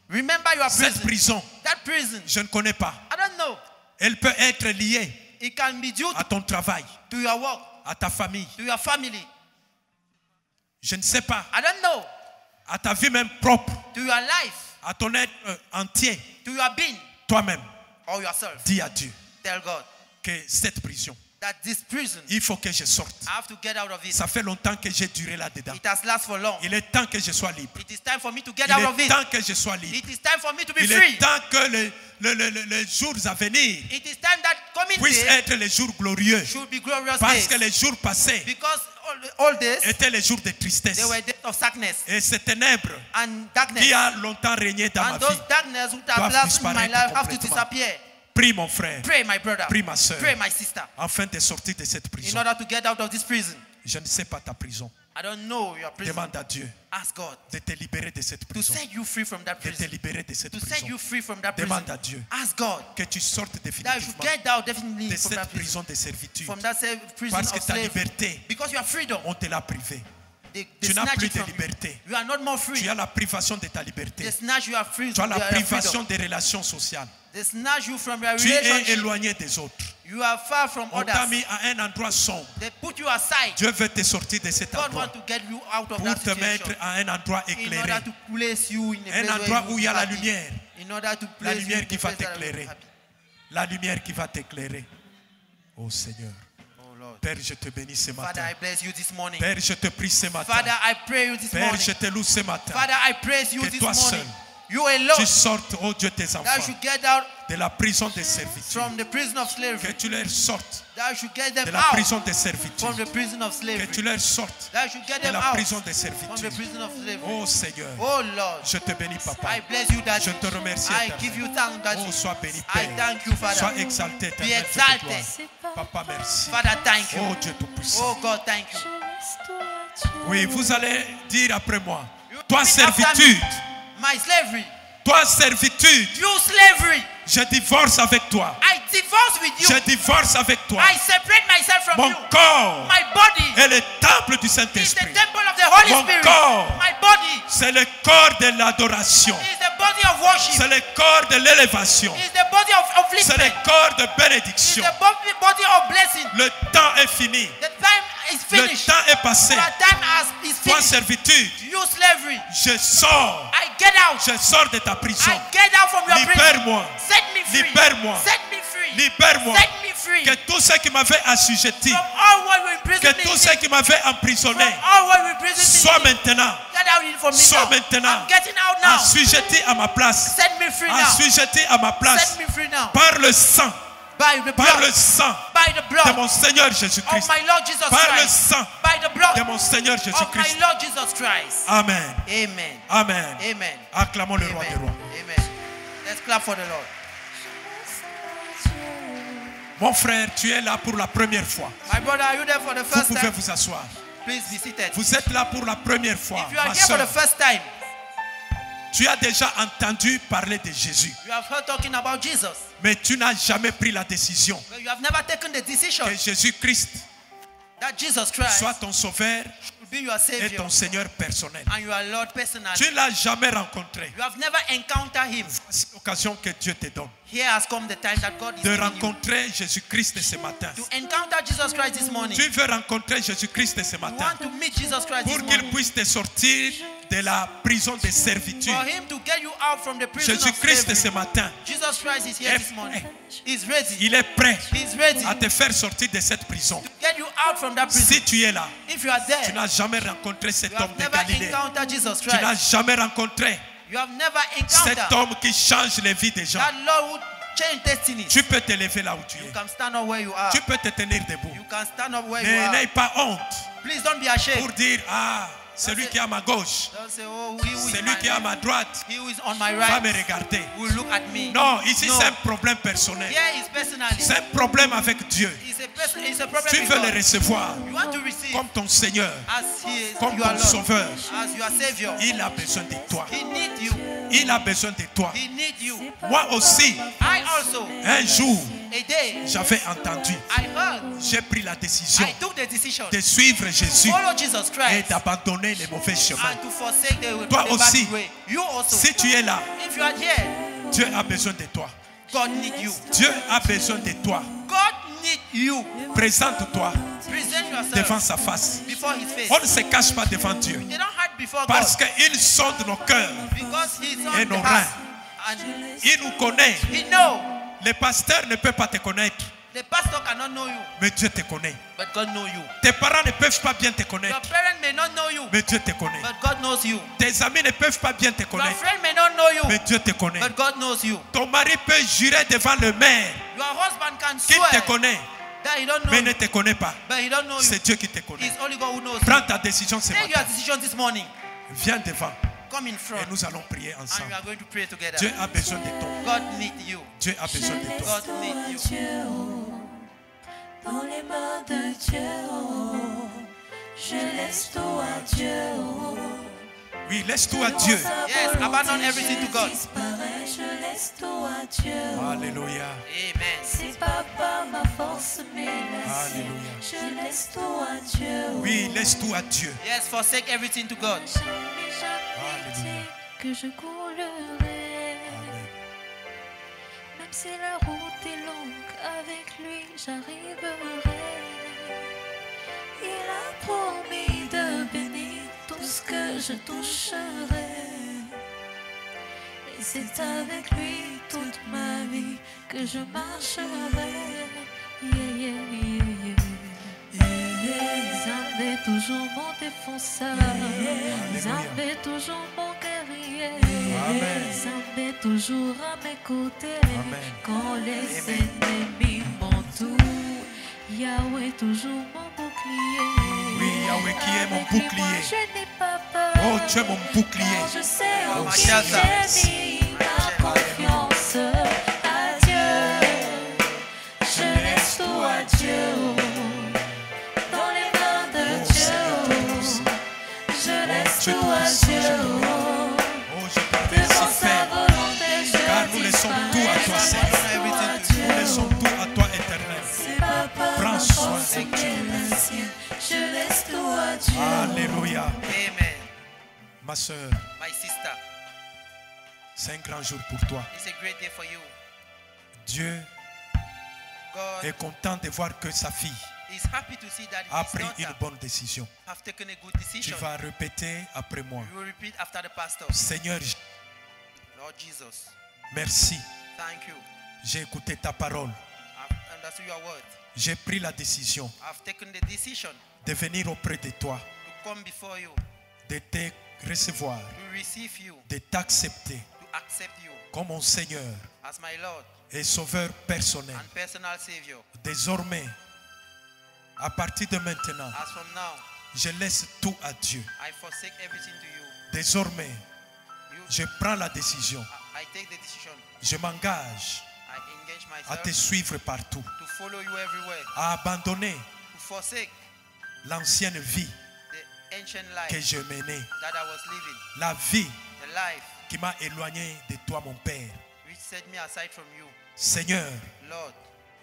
Remember your Cette prison. prison, That prison, je ne connais pas. I don't know. Elle peut être liée It can be due à ton travail, to your work, à ta famille. to your family. Je ne sais pas. I don't know. À ta vie même propre, To your life, à ton être entier, to your being, toi-même. or yourself. Dis à Dieu Tell God que cette prison, that this prison, il faut que je sorte. I have to get out of it. Ça fait longtemps que j'ai duré là-dedans. It has lasted for long. Il est temps que je sois libre. It is time for me to get Il out of est it. temps que je sois libre. It is time for me to be Il free. est temps que les jours à venir It is time that coming puissent day être les jours glorieux. should be glorious Parce days. que les jours passés Because all days, étaient les jours de tristesse. they were days of darkness Et ces ténèbres and darkness. qui a longtemps régné dans ma And those vie. darkness which doivent have lasted in my disparaître life have to complètement. disappear. Prie mon frère, Pray, my brother. prie ma soeur, Pray, my sister. afin de sortir de cette In prison. order to get out of this prison. Je ne sais pas ta prison. I don't know your prison. Demande à Dieu Ask God de te libérer de cette to prison. set you free from that De te prison. libérer de cette To set prison. you free from that prison. Demande à Dieu Ask God que tu sortes that you should définitivement get out definitely de from cette that prison. prison de servitude. From that prison Parce que of ta slavery. liberté, Because your freedom, on te l'a privé. they Tu n'as snatch plus it de from you. liberté. You are not more free. Tu as la privation de ta liberté. They snatch you free. Tu as la your privation freedom. des relations sociales. They snatch you from your Tu es relationship. éloigné des autres. You are far from On t'a others. mis à un endroit sombre. They put you aside. Dieu veut te sortir de cet God endroit wants to get you out of pour that te mettre situation. à un endroit In éclairé. order to place you in a Un place endroit where où il y you a la happy. lumière. In order to La place you lumière in qui a va place that you t'éclairer. happy. La lumière qui va t'éclairer. Oh Seigneur. Oh Lord. Père, je te bénis ce Father, matin. I bless you this morning. Père, je te prie ce matin. Father, I pray you this Père, morning. je te loue ce matin. Father, I praise you Que this toi morning. seul, You alone. Tu sortes, oh Dieu, tes That enfants should get out de la prison de servitude. from the prison of Que slavery. tu leur sortes That should get them de la out prison de from servitude. the prison of Que slavery. tu leur sortes That should get de them la out prison de from the servitude. prison of slavery. Oh Seigneur, Oh Lord, je te bénis, Papa. I bless you, Daddy. Je te remercie, I Éternel. give you thanks, Daddy. Oh, sois béni, I Père. thank you, Sois Father. exalté, Be Éternel. je te exalted. gloire. Papa, merci. Father, thank you. Oh Dieu Tout-Puissant. Oh God, thank you. Oui, vous allez dire après moi. You Toi, repeat after servitude. me. My slavery. Toi, servitude. You slavery. Je divorce avec toi. I divorce with you. Je divorce avec toi. I separate myself from Mon you. corps My body est le temple du is the Saint-Esprit. temple of the Holy Mon Spirit. corps. My body C'est le corps de l'adoration. is the body of worship. C'est le corps de l'élévation. Is the body of C'est upliftment. le corps de Is bénédiction. the body of blessing. Le temps est fini. The time is Le finished. temps est passé. The time is Toi, finished. servitude, You slavery. je sors. I get out. Je sors de ta prison. I get out from your prison. Libère-moi. Set me free. Libère-moi. Set me free. Libère-moi. Set me free. Que tous ceux qui m'avaient assujetti, From all what you que imprisoned me tous in. ceux qui m'avaient From emprisonné, all what you imprisoned soient me in. maintenant Get out in from me Sois now. maintenant I'm getting out now. assujettis à ma place. Set me free now. Assujettis à ma place. Set me free now. Par le sang. By the Par le blood. sang By the de blood mon Seigneur of Jésus-Christ. my Lord Jesus Par le Christ. sang By the blood de mon Seigneur of my Jésus-Christ. Lord Jesus Christ. Amen. Amen. Amen. Amen. Acclamons le roi des rois. Amen. Amen. Let's clap for the Lord. Mon frère, tu es là pour la première fois. My brother, are you there for the Vous first pouvez time? vous asseoir. Please be seated. Vous êtes là pour la première fois. If you are Ma here for the soeur, first time, tu as déjà entendu parler de Jésus, you have heard talking about Jesus, mais tu n'as jamais pris la décision but you have never taken the decision que Jésus-Christ that Jesus Christ soit ton sauveur, be your et Savior ton Seigneur personnel. and your Lord personally. Tu ne l'as jamais rencontré. You have never encountered Him. C'est l'occasion que Dieu te donne Here has come the time that God is de giving you. rencontrer Jésus-Christ ce matin. To encounter Jesus Christ this morning. Tu veux rencontrer Jésus-Christ ce You matin want to meet Jesus Christ this pour qu'il morning. puisse te sortir de la prison de servitude. For Him to get you out from the prison of Jésus-Christ ce slavery. matin, Jesus Christ is here this morning. He's ready. il est prêt He's ready à to te faire sortir de cette prison. get you out from that prison. Si tu es là, If you are tu there, n'as jamais rencontré cet you homme have de never Galilée. encountered Jesus Tu n'as Christ. jamais rencontré You have never cet encountered homme qui change les vies des gens. that Lord would change destinies. Tu peux te lever là où tu You es. can stand up where you are. Tu peux te tenir debout. You can stand up where you Mais are. n'aie pas honte Please don't be ashamed. pour dire, ah, celui qui est à ma gauche, Don't say, oh, he who is, celui qui est à my, ma droite, he who is on my va me right regarder. will look at me. Non, ici No. c'est un problème personnel. Here is personally. C'est un problème avec Dieu. It's a problem Tu with veux God. le recevoir You want to receive comme ton Seigneur, as He is comme your ton Lord, Sauveur. as your Savior. Il a besoin de toi. He needs you. Il a besoin de toi. He needs you. Moi aussi, I also, un jour, a day, j'avais entendu, I heard, j'ai pris la décision I took the decision de suivre Jésus follow Jesus et Christ d'abandonner les mauvais chemins. and to forsake the Toi bad aussi, way. You also, si tu es là, if you are here, Dieu a besoin de toi. God needs you. Dieu a besoin de toi. God needs you. Présente-toi Present devant yourself sa face. before His face. On ne se cache pas devant Dieu They don't hide before parce God qu'il sonde nos cœurs. because He's et on the nos heart. And Il nous connaît. He knows. Les pasteurs ne peuvent pas te connaître, The pastor cannot know you, mais Dieu te connaît. but God knows you. Tes parents ne peuvent pas bien te Your connaître, parent may not know you, mais Dieu te connaît. but God knows you. Tes amis ne peuvent pas bien te Your connaître, friend may not know you, mais Dieu te connaît. but God knows you. Ton mari peut jurer devant le maire Your husband can qu'il te swear connaît, that he don't know mais you, ne te connaît pas. but he don't know you. C'est Dieu qui te connaît. It's only God who knows you. Prends ta décision ce Take your matin. decision this morning. Viens devant Come in front, et nous allons prier and we ensemble. are going to pray together. Dieu a besoin de toi. God needs you. Dieu a besoin de toi. God needs you. Dieu, dans les mains de Dieu, je laisse tout à Dieu. Oui, laisse tout à Dieu. Yes, abandon everything to God. Je laisse tout à Dieu. Alléluia. Amen. C'est pas par ma force, mais Alléluia. je laisse tout à Dieu. Oui, laisse tout à Dieu. Yes, forsake everything to God. Jamais dit que je coulerai. Amen. Même si la route est longue, avec lui j'arriverai. Il a promis de bénir tout ce que je toucherai. Et c'est avec lui toute ma vie que je marcherai. Yeah, yeah, yeah, yeah. Zambé toujours mon défenseur. Zambé toujours mon guerrier. Amen. Zambé toujours à mes côtés. Amen. Quand les ennemis m'entourent, Yahweh toujours mon bouclier. Oui, Yahweh qui est mon Avec lui, moi, bouclier. je n'ai pas peur. Oh, tu es mon bouclier. Quand je sais en qui Machiasa. j'ai mis ma confiance à Dieu. Je laisse tout à Dieu. Dans les mains de Dieu. Je laisse Je tout te à sens, Dieu. Oh, je te Devant remercie, sa Père. volonté, je Car nous laissons tout à toi, disparais. Je Seigneur. laisse tout à Nous Dieu. laissons tout à toi, éternel. C'est pas par Prends ma soin force, de mais la sienne. Je laisse tout à Dieu. Alléluia. Amen. Ma soeur, My sister, c'est un grand jour pour toi. it's a great day for you. Dieu God est content de voir que sa fille is happy to see that a his pris daughter une bonne décision. have taken a good Tu decision. vas répéter après moi. You will repeat after the pastor. Seigneur, Lord Jesus, merci. thank you. J'ai écouté ta parole. I've understood your word. J'ai pris la décision I've taken the decision de venir auprès de toi, to come before you, de te recevoir, to receive you, de t'accepter to accept you comme mon Seigneur as my Lord et Sauveur personnel. and personal Savior. Désormais, à partir de maintenant, As from now, je laisse tout à Dieu. I forsake everything to you. Désormais, You, je prends la décision, I take the decision. je m'engage I engage à te myself suivre partout, to follow you everywhere, à abandonner to forsake l'ancienne vie the ancient que life je menais, that I was living, la vie the life qui m'a éloigné de toi, mon Père. which set me aside from you. Seigneur, Lord,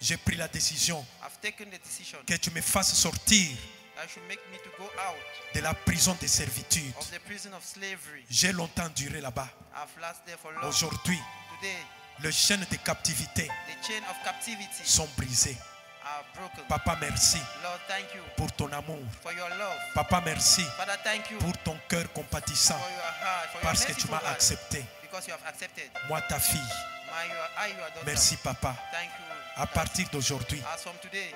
j'ai pris la décision I've taken the decision que tu me fasses sortir that should make me to go out de la prison de servitude. of the prison of slavery. J'ai longtemps duré là-bas. I've lasted there for long. Aujourd'hui, Today, les chaînes de captivité the chain of captivity sont brisées. are broken. Papa, merci Lord, thank you pour ton amour. for your love. Papa, merci Father, thank you pour ton cœur compatissant for your heart, for parce your que tu merciful m'as heart, accepté. because you have accepted Moi, ta fille. your daughter. Merci, Papa. Thank you. À partir d'aujourd'hui, As from today,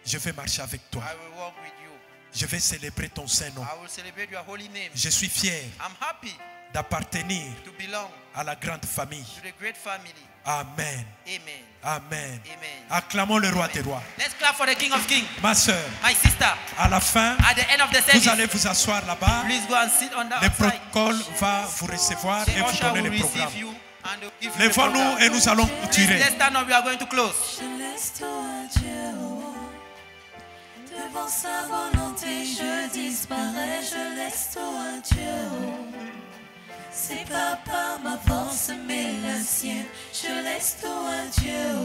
je vais marcher avec toi. I will walk with you. Je vais célébrer ton Saint-Nom. I will celebrate your holy name. Je suis fier I'm happy d'appartenir to belong à la grande famille. to the great family. Amen. Amen. Amen. Amen. Acclamons le roi des rois. Let's clap for the King of Kings. Ma soeur, My sister, à la fin, at the end of the vous service, allez vous asseoir là-bas. please go and sit on that Le side. protocole va vous recevoir The et vous usher donner will le programme. receive you and will give you the Lèvons-nous program. et nous allons Please, tirer. let's stand up. We are going to close. Je laisse tout à Dieu. Devant sa volonté, je disparais. Je laisse tout à Dieu. C'est pas par ma force, mais la sienne. Je laisse tout à Dieu.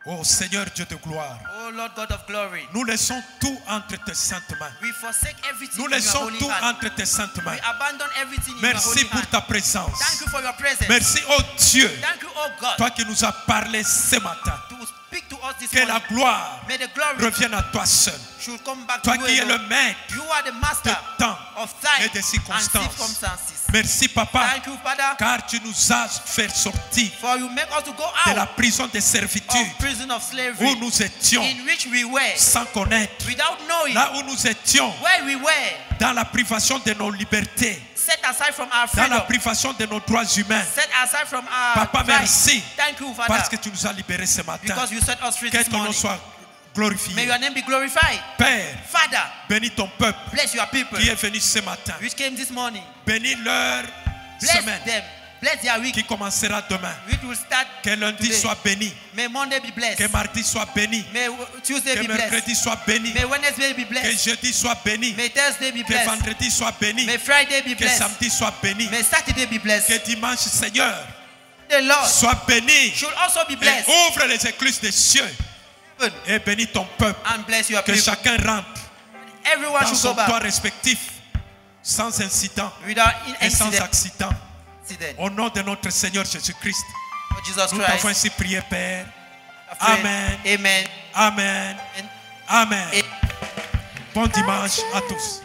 Oh Seigneur Dieu de gloire, Oh Lord God of glory, nous laissons tout entre tes saintes mains. we forsake everything Nous in your laissons holy tout hand. entre tes saintes mains. We abandon everything in your Merci holy pour hand. ta Thank présence. you for your presence. Merci, oh Dieu, Thank you, oh God, toi qui nous as parlé ce matin. to speak to us this Que la morning. gloire May the glory revienne à toi seul. should come back Toi to qui you es le alone. maître You are the master de temps of time et de and circonstances. circumstances. Merci Papa, Thank you, Father, car tu nous as fait sortir for you make us to go de la out prison de servitude of prison of où slavery nous étions in which we were sans connaître. without knowing Là où nous étions where we were, dans la privation de nos libertés, set aside from our dans la freedom, privation de nos droits humains. set aside from our Papa, rights. merci Thank you, parce Father, que tu nous as libérés ce matin. because you set us free Que this ton nom morning. soit glorifié. May your name be glorified. Père, Father, bénis ton peuple bless your people qui est venu ce matin. which came this morning. Bénis leur Bless semaine them. Bless their week, qui commencera demain. which will start Que lundi today. soit béni. May Monday be blessed. Que mardi soit béni. May Tuesday Que be blessed. mercredi soit béni. May Wednesday be Que blessed. jeudi soit béni. May Thursday be Que blessed. vendredi soit béni. May Friday be Que blessed. samedi soit béni. May Saturday be Que blessed. dimanche, Seigneur, The Lord soit béni. should also be Et blessed. ouvre les écluses des cieux et bénis ton peuple. And bless your Que people. chacun rentre Everyone dans should son go back toit respectif sans incident without et sans incident. accident. Au nom de notre Seigneur Jésus-Christ, For Jesus nous t'avons Christ. ainsi prié, Père. I pray. Amen. Amen. Amen. And Amen. Amen. Bon dimanche à tous.